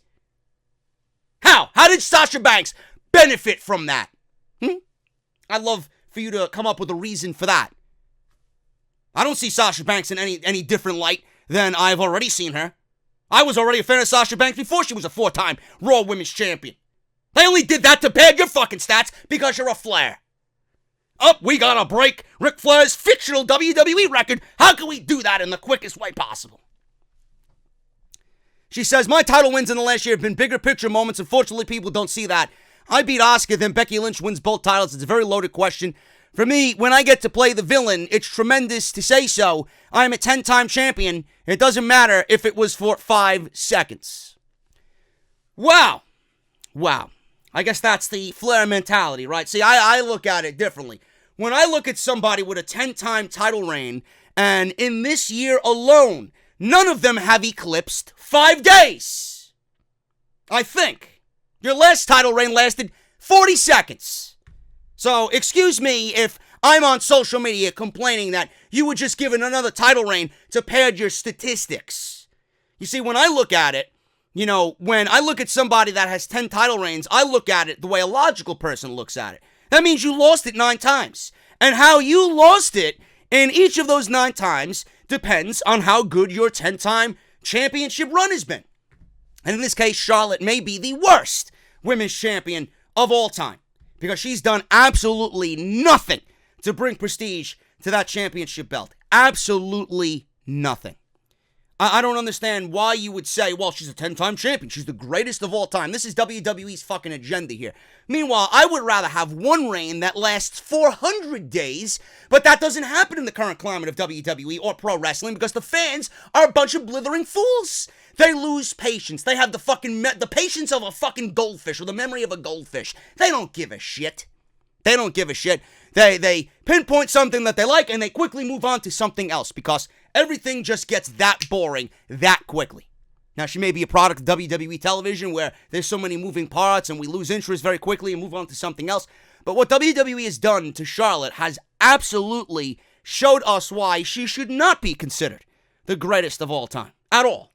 How? How did Sasha Banks benefit from that? I'd love for you to come up with a reason for that. I don't see Sasha Banks in any different light than I've already seen her. I was already a fan of Sasha Banks before she was a 4-time Raw Women's Champion. They only did that to pad your fucking stats because you're a Flair. We gotta break Ric Flair's fictional WWE record. How can we do that in the quickest way possible? She says, my title wins in the last year have been bigger picture moments. Unfortunately, people don't see that. I beat Asuka, then Becky Lynch wins both titles. It's a very loaded question. For me, when I get to play the villain, it's tremendous to say so. I'm a 10-time champion. It doesn't matter if it was for 5 seconds. Wow. I guess that's the Flair mentality, right? See, I look at it differently. When I look at somebody with a 10-time title reign, and in this year alone, none of them have eclipsed 5 days. I think. Your last title reign lasted 40 seconds. So, excuse me if I'm on social media complaining that you were just given another title reign to pad your statistics. You see, when I look at it, when I look at somebody that has 10 title reigns, I look at it the way a logical person looks at it. That means you lost it 9 times. And how you lost it in each of those 9 times depends on how good your 10-time championship run has been. And in this case, Charlotte may be the worst women's champion of all time because she's done absolutely nothing to bring prestige to that championship belt. Absolutely nothing. I don't understand why you would say, well, she's a 10-time champion. She's the greatest of all time. This is WWE's fucking agenda here. Meanwhile, I would rather have one reign that lasts 400 days, but that doesn't happen in the current climate of WWE or pro wrestling because the fans are a bunch of blithering fools. They lose patience. They have the patience of a fucking goldfish or the memory of a goldfish. They don't give a shit. They don't give a shit. They pinpoint something that they like and they quickly move on to something else because everything just gets that boring that quickly. Now, she may be a product of WWE television where there's so many moving parts and we lose interest very quickly and move on to something else. But what WWE has done to Charlotte has absolutely showed us why she should not be considered the greatest of all time. At all.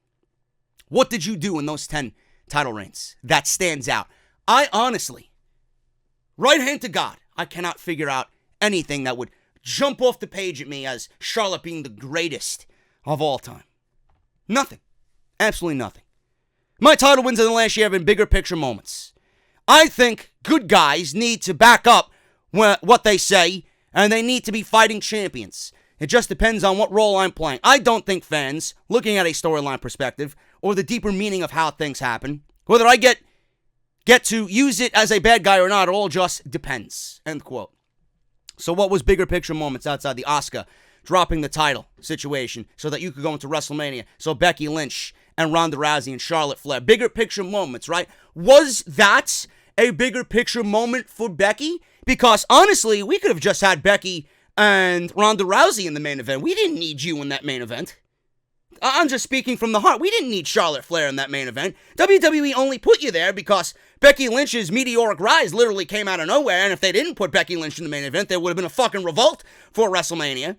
What did you do in those 10 title reigns that stands out? I honestly, right hand to God, I cannot figure out anything that would jump off the page at me as Charlotte being the greatest of all time. Nothing. Absolutely nothing. My title wins in the last year have been bigger picture moments. I think good guys need to back up what they say, and they need to be fighting champions. It just depends on what role I'm playing. I don't think fans, looking at a storyline perspective, or the deeper meaning of how things happen, whether I get to use it as a bad guy or not, it all just depends. End quote. So what was bigger picture moments outside the Asuka dropping the title situation so that you could go into WrestleMania? So Becky Lynch and Ronda Rousey and Charlotte Flair. Bigger picture moments, right? Was that a bigger picture moment for Becky? Because honestly, we could have just had Becky and Ronda Rousey in the main event. We didn't need you in that main event. I'm just speaking from the heart. We didn't need Charlotte Flair in that main event. WWE only put you there because Becky Lynch's meteoric rise literally came out of nowhere, and if they didn't put Becky Lynch in the main event, there would have been a fucking revolt for WrestleMania.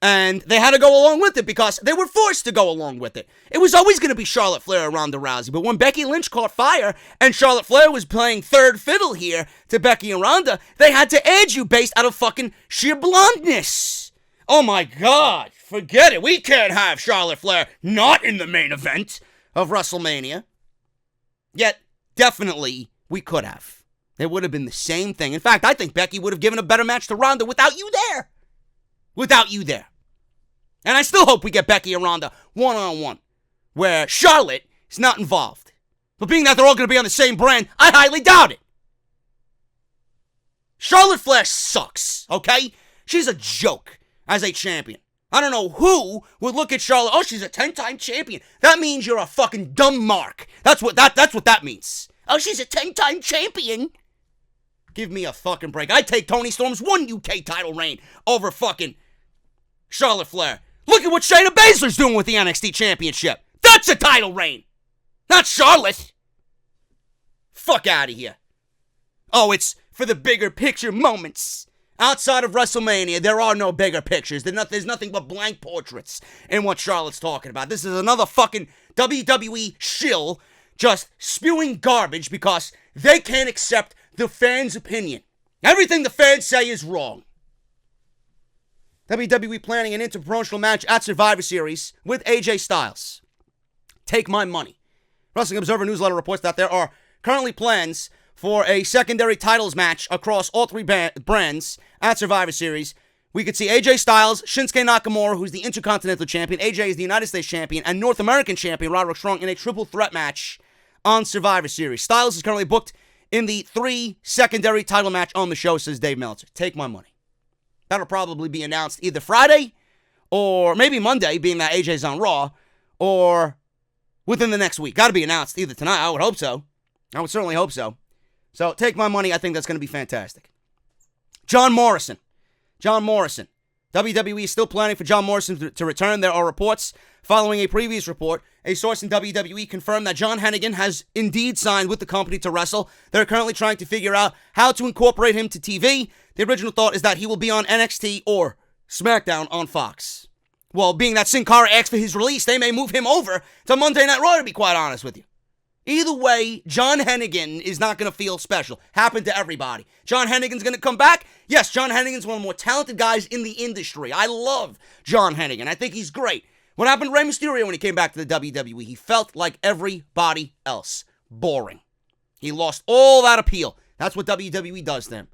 And they had to go along with it because they were forced to go along with it. It was always going to be Charlotte Flair or Ronda Rousey, but when Becky Lynch caught fire and Charlotte Flair was playing third fiddle here to Becky and Ronda, they had to add you based out of fucking sheer blondness. Oh my God, forget it. We can't have Charlotte Flair not in the main event of WrestleMania. Yet, definitely, we could have. It would have been the same thing. In fact, I think Becky would have given a better match to Ronda without you there. Without you there. And I still hope we get Becky and Ronda one-on-one, where Charlotte is not involved. But being that they're all going to be on the same brand, I highly doubt it. Charlotte Flair sucks, okay? She's a joke as a champion. I don't know who would look at Charlotte, oh, she's a 10-time champion. That means you're a fucking dumb mark. That's what that means. Oh, she's a 10-time champion. Give me a fucking break. I'd take Toni Storm's one UK title reign over fucking Charlotte Flair. Look at what Shayna Baszler's doing with the NXT Championship. That's a title reign. Not Charlotte. Fuck out of here. Oh, it's for the bigger picture moments. Outside of WrestleMania, there are no bigger pictures. There's nothing but blank portraits in what Charlotte's talking about. This is another fucking WWE shill just spewing garbage because they can't accept the fans' opinion. Everything the fans say is wrong. WWE planning an interpromotional match at Survivor Series with AJ Styles. Take my money. Wrestling Observer newsletter reports that there are currently plans for a secondary titles match across all three brands at Survivor Series. We could see AJ Styles, Shinsuke Nakamura, who's the Intercontinental Champion, AJ is the United States Champion, and North American Champion Roderick Strong in a triple threat match on Survivor Series. Styles is currently booked in the 3 secondary title match on the show, says Dave Meltzer. Take my money. That'll probably be announced either Friday or maybe Monday, being that AJ's on Raw, or within the next week. Got to be announced either tonight. I would hope so. I would certainly hope so. So take my money. I think that's going to be fantastic. John Morrison. WWE is still planning for John Morrison to return. There are reports following a previous report. A source in WWE confirmed that John Hannigan has indeed signed with the company to wrestle. They're currently trying to figure out how to incorporate him to TV. The original thought is that he will be on NXT or Smackdown on Fox. Well, being that Sin Cara asked for his release, they may move him over to Monday Night Raw, to be quite honest with you. Either way, John Hannigan is not going to feel special. Happened to everybody. John Hannigan's going to come back? Yes, John Hannigan's one of the more talented guys in the industry. I love John Hannigan. I think he's great. What happened to Rey Mysterio when he came back to the WWE? He felt like everybody else. Boring. He lost all that appeal. That's what WWE does to him.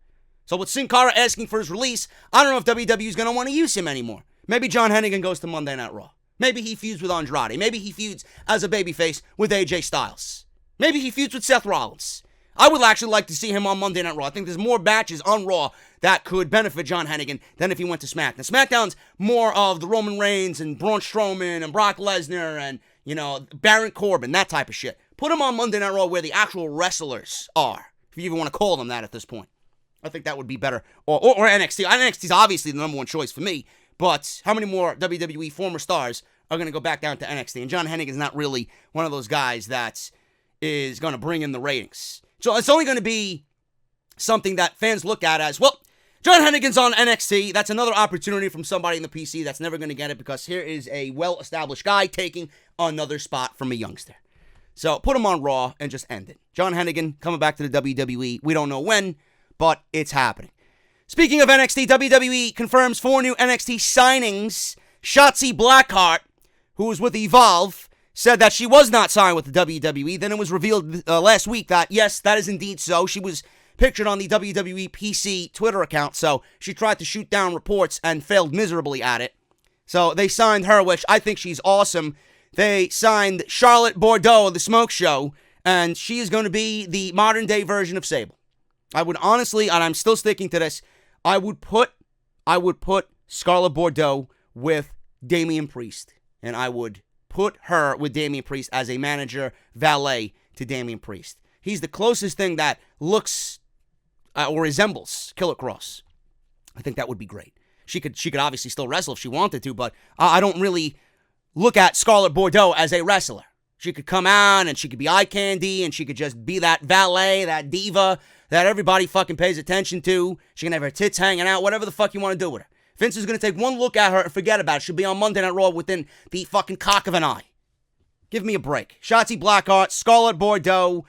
So with Sin Cara asking for his release, I don't know if WWE is going to want to use him anymore. Maybe John Hannigan goes to Monday Night Raw. Maybe he feuds with Andrade. Maybe he feuds as a babyface with AJ Styles. Maybe he feuds with Seth Rollins. I would actually like to see him on Monday Night Raw. I think there's more matches on Raw that could benefit John Hannigan than if he went to SmackDown. SmackDown's more of the Roman Reigns and Braun Strowman and Brock Lesnar and, Baron Corbin, that type of shit. Put him on Monday Night Raw where the actual wrestlers are, if you even want to call them that at this point. I think that would be better. Or NXT. NXT's obviously the number one choice for me, but how many more WWE former stars are going to go back down to NXT? And John Hannigan's not really one of those guys that is going to bring in the ratings. So it's only going to be something that fans look at as, well, John Hannigan's on NXT. That's another opportunity from somebody in the PC that's never going to get it because here is a well-established guy taking another spot from a youngster. So put him on Raw and just end it. John Hannigan coming back to the WWE. We don't know when, but it's happening. Speaking of NXT, WWE confirms 4 new NXT signings. Shotzi Blackheart, who was with Evolve, said that she was not signed with the WWE. Then it was revealed last week that, yes, that is indeed so. She was pictured on the WWE PC Twitter account, so she tried to shoot down reports and failed miserably at it. So they signed her, which I think she's awesome. They signed Charlotte Bordeaux of The Smoke Show, and she is going to be the modern-day version of Sable. I would honestly, and I'm still sticking to this, I would put Scarlett Bordeaux with Damian Priest, and I would put her with Damian Priest as a manager, valet to Damian Priest. He's the closest thing that looks or resembles Killer Cross. I think that would be great. She could obviously still wrestle if she wanted to, but I don't really look at Scarlett Bordeaux as a wrestler. She could come out and she could be eye candy and she could just be that valet, that diva that everybody fucking pays attention to. She can have her tits hanging out, whatever the fuck you want to do with her. Vince is going to take one look at her and forget about it. She'll be on Monday Night Raw within the fucking cock of an eye. Give me a break. Shotzi Blackheart, Scarlett Bordeaux,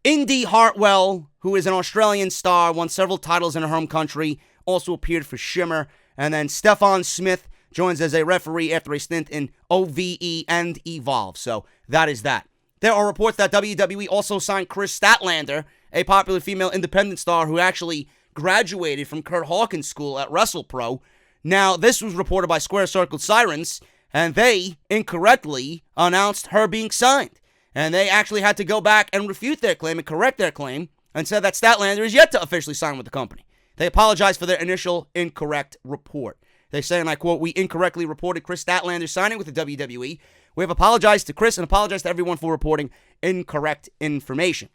Indy Hartwell, who is an Australian star, won several titles in her home country, also appeared for Shimmer. And then Stephon Smith joins as a referee after a stint in OVE and Evolve. So that is that. There are reports that WWE also signed Chris Statlander, a popular female independent star who actually graduated from Kurt Hawkins' school at WrestlePro. Now, this was reported by Square Circle Sirens, and they incorrectly announced her being signed. And they actually had to go back and refute their claim and correct their claim and said that Statlander is yet to officially sign with the company. They apologized for their initial incorrect report. They say, and I quote, "We incorrectly reported Chris Statlander signing with the WWE. We have apologized to Chris and apologized to everyone for reporting incorrect information."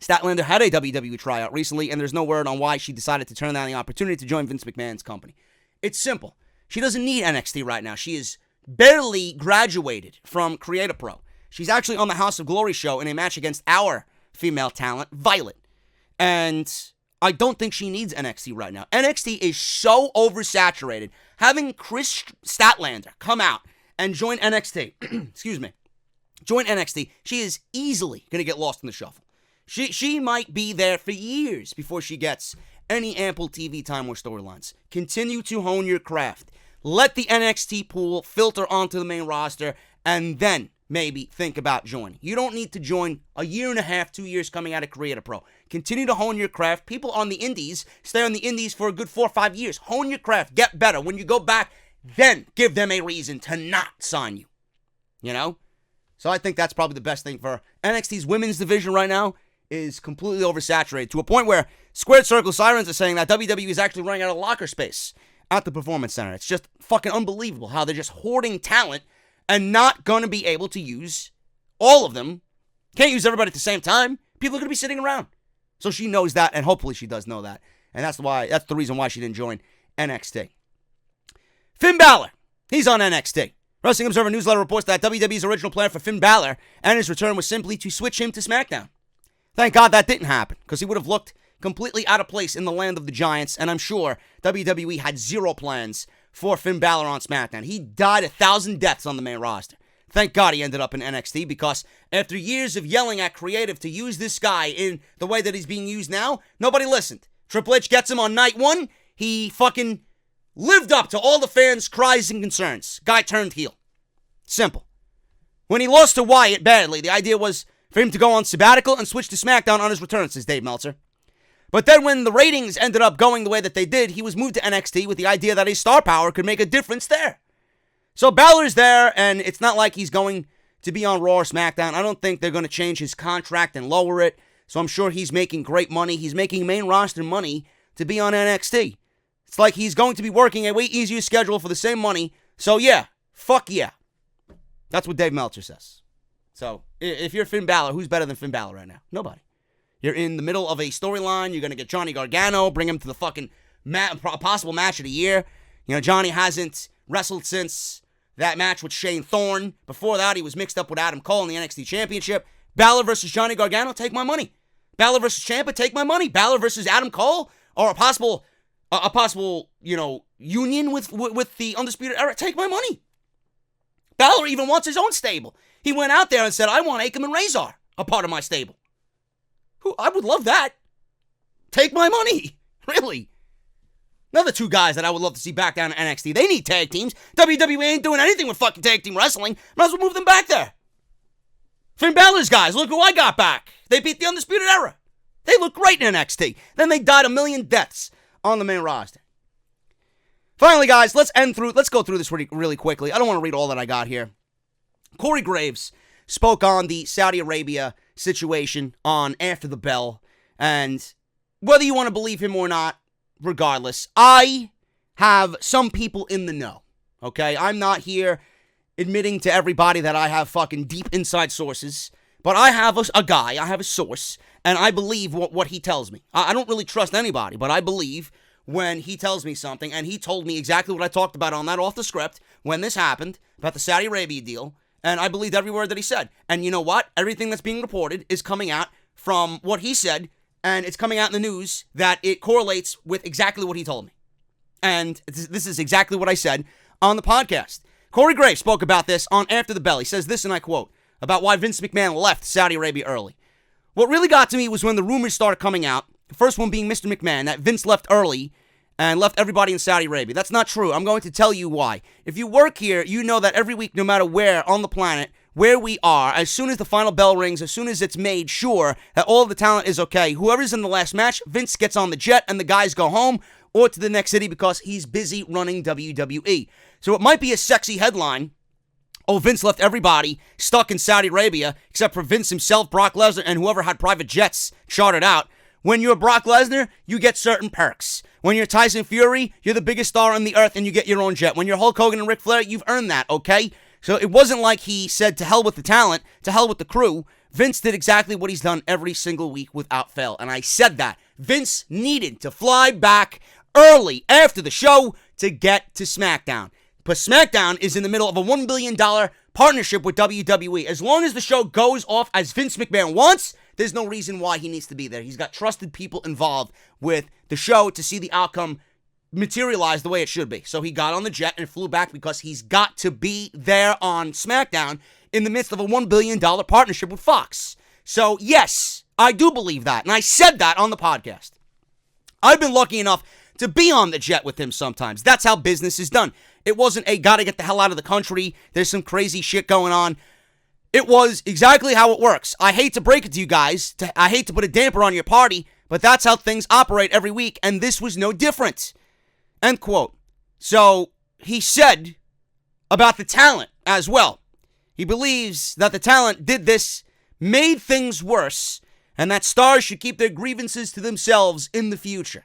Statlander had a WWE tryout recently, and there's no word on why she decided to turn down the opportunity to join Vince McMahon's company. It's simple. She doesn't need NXT right now. She is barely graduated from Creator Pro. She's actually on the House of Glory show in a match against our female talent, Violet. And I don't think she needs NXT right now. NXT is so oversaturated. Having Chris Statlander come out and join NXT, join NXT, she is easily going to get lost in the shuffle. She might be there for years before she gets any ample TV time or storylines. Continue to hone your craft. Let the NXT pool filter onto the main roster, and then maybe think about joining. You don't need to join a year and a half, 2 years coming out of Creator Pro. Continue to hone your craft. People on the indies stay on the indies for a good 4 or 5 years. Hone your craft. Get better. When you go back, then give them a reason to not sign you. You know? So I think that's probably the best thing for her. NXT's women's division right now is completely oversaturated to a point where Squared Circle Sirens are saying that WWE is actually running out of locker space at the Performance Center. It's just fucking unbelievable how they're just hoarding talent and not going to be able to use all of them. Can't use everybody at the same time. People are going to be sitting around. So she knows that, and hopefully she does know that. And that's the reason why she didn't join NXT. Finn Balor, he's on NXT. Wrestling Observer Newsletter reports that WWE's original plan for Finn Balor and his return was simply to switch him to SmackDown. Thank God that didn't happen, because he would have looked completely out of place in the land of the Giants, and I'm sure WWE had zero plans for Finn Balor on SmackDown. He died 1,000 deaths on the main roster. Thank God he ended up in NXT, because after years of yelling at creative to use this guy in the way that he's being used now, nobody listened. Triple H gets him on night one. He fucking lived up to all the fans' cries and concerns. Guy turned heel. Simple. When he lost to Wyatt badly, the idea was for him to go on sabbatical and switch to SmackDown on his return, says Dave Meltzer. But then when the ratings ended up going the way that they did, he was moved to NXT with the idea that his star power could make a difference there. So Balor's there, and it's not like he's going to be on Raw or SmackDown. I don't think they're going to change his contract and lower it. So I'm sure he's making great money. He's making main roster money to be on NXT. It's like he's going to be working a way easier schedule for the same money. So yeah, fuck yeah. That's what Dave Meltzer says. So if you're Finn Balor, who's better than Finn Balor right now? Nobody. You're in the middle of a storyline. You're going to get Johnny Gargano, bring him to the fucking possible match of the year. You know, Johnny hasn't wrestled since that match with Shane Thorne. Before that, he was mixed up with Adam Cole in the NXT Championship. Balor versus Johnny Gargano, take my money. Balor versus Ciampa, take my money. Balor versus Adam Cole, or a possible, union with the Undisputed Era, take my money. Balor even wants his own stable. He went out there and said, I want Akam and Razor a part of my stable. I would love that. Take my money. Really. Another two guys that I would love to see back down in NXT. They need tag teams. WWE ain't doing anything with fucking tag team wrestling. Might as well move them back there. Finn Balor's guys, look who I got back. They beat the Undisputed Era. They look great in NXT. Then they died a million deaths on the main roster. Finally, guys, let's go through this really quickly. I don't want to read all that I got here. Corey Graves spoke on the Saudi Arabia situation on After the Bell. And whether you want to believe him or not, regardless, I have some people in the know. Okay? I'm not here admitting to everybody that I have fucking deep inside sources. But I have a guy, I have a source, and I believe what he tells me. I don't really trust anybody, but I believe when he tells me something, and he told me exactly what I talked about on that off the script when this happened, about the Saudi Arabia deal, and I believed every word that he said. And you know what? Everything that's being reported is coming out from what he said, and it's coming out in the news that it correlates with exactly what he told me. And this is exactly what I said on the podcast. Corey Graves spoke about this on After the Bell. He says this, and I quote, about why Vince McMahon left Saudi Arabia early. What really got to me was when the rumors started coming out, the first one being Mr. McMahon, that Vince left early and left everybody in Saudi Arabia. That's not true. I'm going to tell you why. If you work here, you know that every week, no matter where on the planet, where we are, as soon as the final bell rings, as soon as it's made sure that all of the talent is okay, whoever's in the last match, Vince gets on the jet and the guys go home or to the next city because he's busy running WWE. So it might be a sexy headline. Oh, Vince left everybody stuck in Saudi Arabia, except for Vince himself, Brock Lesnar, and whoever had private jets chartered out. When you're Brock Lesnar, you get certain perks. When you're Tyson Fury, you're the biggest star on the earth and you get your own jet. When you're Hulk Hogan and Ric Flair, you've earned that, okay? So it wasn't like he said, to hell with the talent, to hell with the crew. Vince did exactly what he's done every single week without fail. And I said that. Vince needed to fly back early after the show to get to SmackDown. But SmackDown is in the middle of a $1 billion partnership with WWE. As long as the show goes off as Vince McMahon wants, there's no reason why he needs to be there. He's got trusted people involved with the show to see the outcome materialize the way it should be. So he got on the jet and flew back because he's got to be there on SmackDown in the midst of a $1 billion partnership with Fox. So yes, I do believe that. And I said that on the podcast. I've been lucky enough to be on the jet with him sometimes. That's how business is done. It wasn't a gotta get the hell out of the country, there's some crazy shit going on. It was exactly how it works. I hate to break it to you guys. I hate to put a damper on your party, but that's how things operate every week, and this was no different. End quote. So he said about the talent as well. He believes that the talent did this, made things worse, and that stars should keep their grievances to themselves in the future.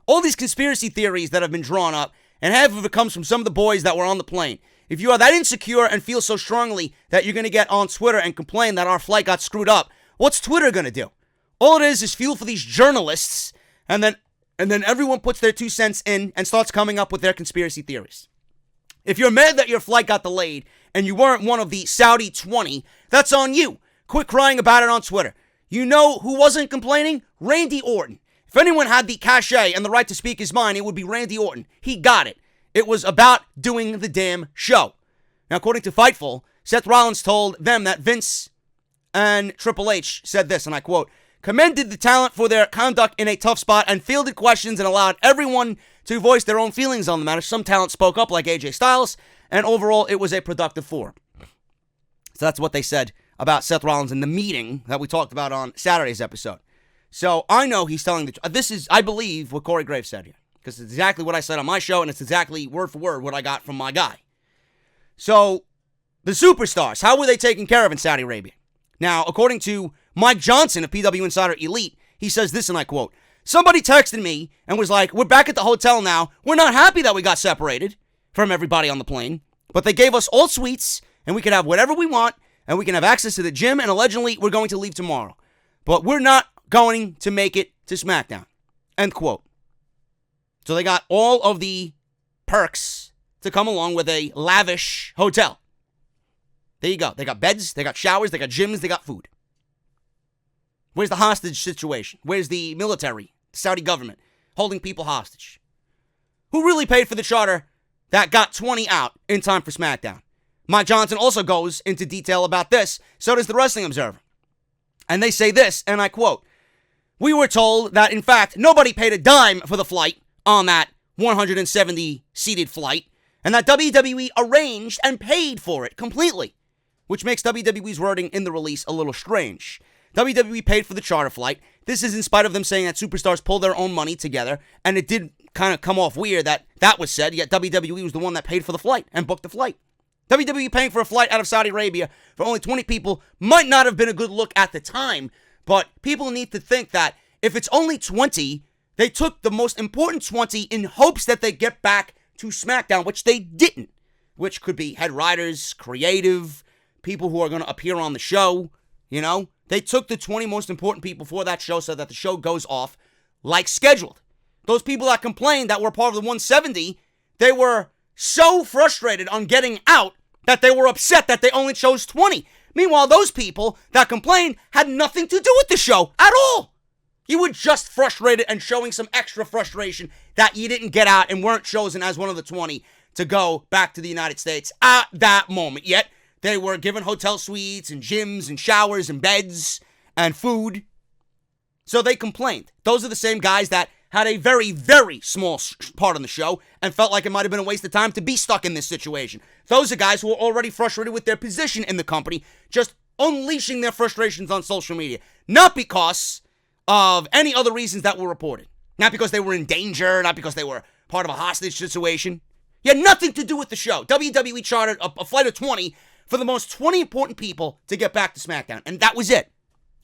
All these conspiracy theories that have been drawn up, and half of it comes from some of the boys that were on the plane. If you are that insecure and feel so strongly that you're going to get on Twitter and complain that our flight got screwed up, what's Twitter going to do? All it is fuel for these journalists, and then everyone puts their 2 cents in and starts coming up with their conspiracy theories. If you're mad that your flight got delayed and you weren't one of the Saudi 20, that's on you. Quit crying about it on Twitter. You know who wasn't complaining? Randy Orton. If anyone had the cachet and the right to speak his mind, it would be Randy Orton. He got it. It was about doing the damn show. Now, according to Fightful, Seth Rollins told them that Vince and Triple H said this, and I quote, commended the talent for their conduct in a tough spot and fielded questions and allowed everyone to voice their own feelings on the matter. Some talent spoke up like AJ Styles, and overall it was a productive forum. So that's what they said about Seth Rollins in the meeting that we talked about on Saturday's episode. So I know he's telling the truth. This is, I believe, what Corey Graves said here. Because it's exactly what I said on my show, and it's exactly word for word what I got from my guy. So, the superstars, how were they taken care of in Saudi Arabia? Now, according to Mike Johnson of PW Insider Elite, he says this, and I quote, "Somebody texted me and was like, we're back at the hotel now. We're not happy that we got separated from everybody on the plane, but they gave us all suites, and we can have whatever we want, and we can have access to the gym, and allegedly we're going to leave tomorrow. But we're not going to make it to SmackDown." End quote. So they got all of the perks to come along with a lavish hotel. There you go. They got beds, they got showers, they got gyms, they got food. Where's the hostage situation? Where's the military, the Saudi government, holding people hostage? Who really paid for the charter that got 20 out in time for SmackDown? Mike Johnson also goes into detail about this. So does the Wrestling Observer. And they say this, and I quote, "We were told that, in fact, nobody paid a dime for the flight on that 170-seated flight, and that WWE arranged and paid for it completely," which makes WWE's wording in the release a little strange. WWE paid for the charter flight. This is in spite of them saying that superstars pulled their own money together, and it did kind of come off weird that that was said, yet WWE was the one that paid for the flight and booked the flight. WWE paying for a flight out of Saudi Arabia for only 20 people might not have been a good look at the time, but people need to think that if it's only 20, they took the most important 20 in hopes that they get back to SmackDown, which they didn't, which could be head writers, creative, people who are going to appear on the show, you know? They took the 20 most important people for that show so that the show goes off like scheduled. Those people that complained that were part of the 170, they were so frustrated on getting out that they were upset that they only chose 20. Meanwhile, those people that complained had nothing to do with the show at all. You were just frustrated and showing some extra frustration that you didn't get out and weren't chosen as one of the 20 to go back to the United States at that moment. Yet, they were given hotel suites and gyms and showers and beds and food. So they complained. Those are the same guys that had a very, very small part on the show and felt like it might have been a waste of time to be stuck in this situation. Those are guys who were already frustrated with their position in the company, just unleashing their frustrations on social media. Not because of any other reasons that were reported. Not because they were in danger, not because they were part of a hostage situation. It had nothing to do with the show. WWE chartered a flight of 20 for the most 20 important people to get back to SmackDown. And that was it.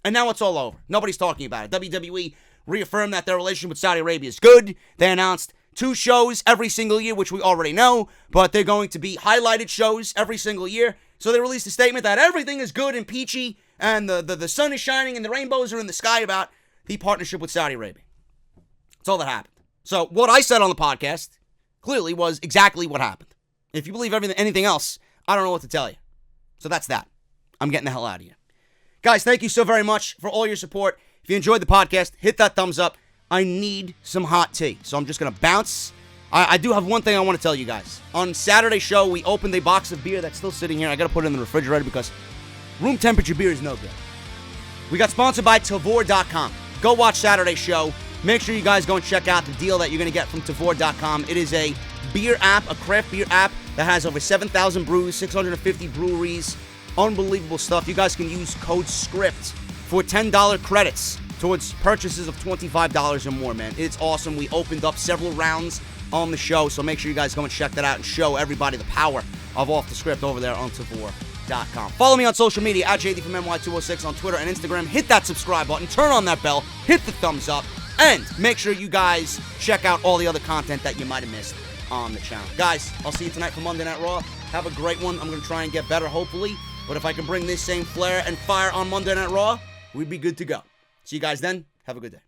And now it's all over. Nobody's talking about it. WWE reaffirmed that their relationship with Saudi Arabia is good. They announced 2 shows every single year, which we already know, but they're going to be highlighted shows every single year. So they released a statement that everything is good and peachy, and the sun is shining and the rainbows are in the sky about the partnership with Saudi Arabia. That's all that happened. So what I said on the podcast clearly was exactly what happened. If you believe anything else, I don't know what to tell you. So that's that. I'm getting the hell out of here. Guys, thank you so very much for all your support. If you enjoyed the podcast, hit that thumbs up. I need some hot tea, so I'm just going to bounce. I do have one thing I want to tell you guys. On Saturday's show, we opened a box of beer that's still sitting here. I got to put it in the refrigerator because room temperature beer is no good. We got sponsored by Tavor.com. Go watch Saturday's show. Make sure you guys go and check out the deal that you're going to get from Tavor.com. It is a beer app, a craft beer app that has over 7,000 brews, 650 breweries. Unbelievable stuff. You guys can use code SCRIPT for $10 credits towards purchases of $25 or more, man. It's awesome. We opened up several rounds on the show, so make sure you guys go and check that out and show everybody the power of Off the Script over there on Tavor.com. Follow me on social media at JD from NY206 on Twitter and Instagram. Hit that subscribe button, turn on that bell, hit the thumbs up, and make sure you guys check out all the other content that you might have missed on the channel. Guys, I'll see you tonight for Monday Night Raw. Have a great one. I'm going to try and get better, hopefully. But if I can bring this same flair and fire on Monday Night Raw, we'd be good to go. See you guys then. Have a good day.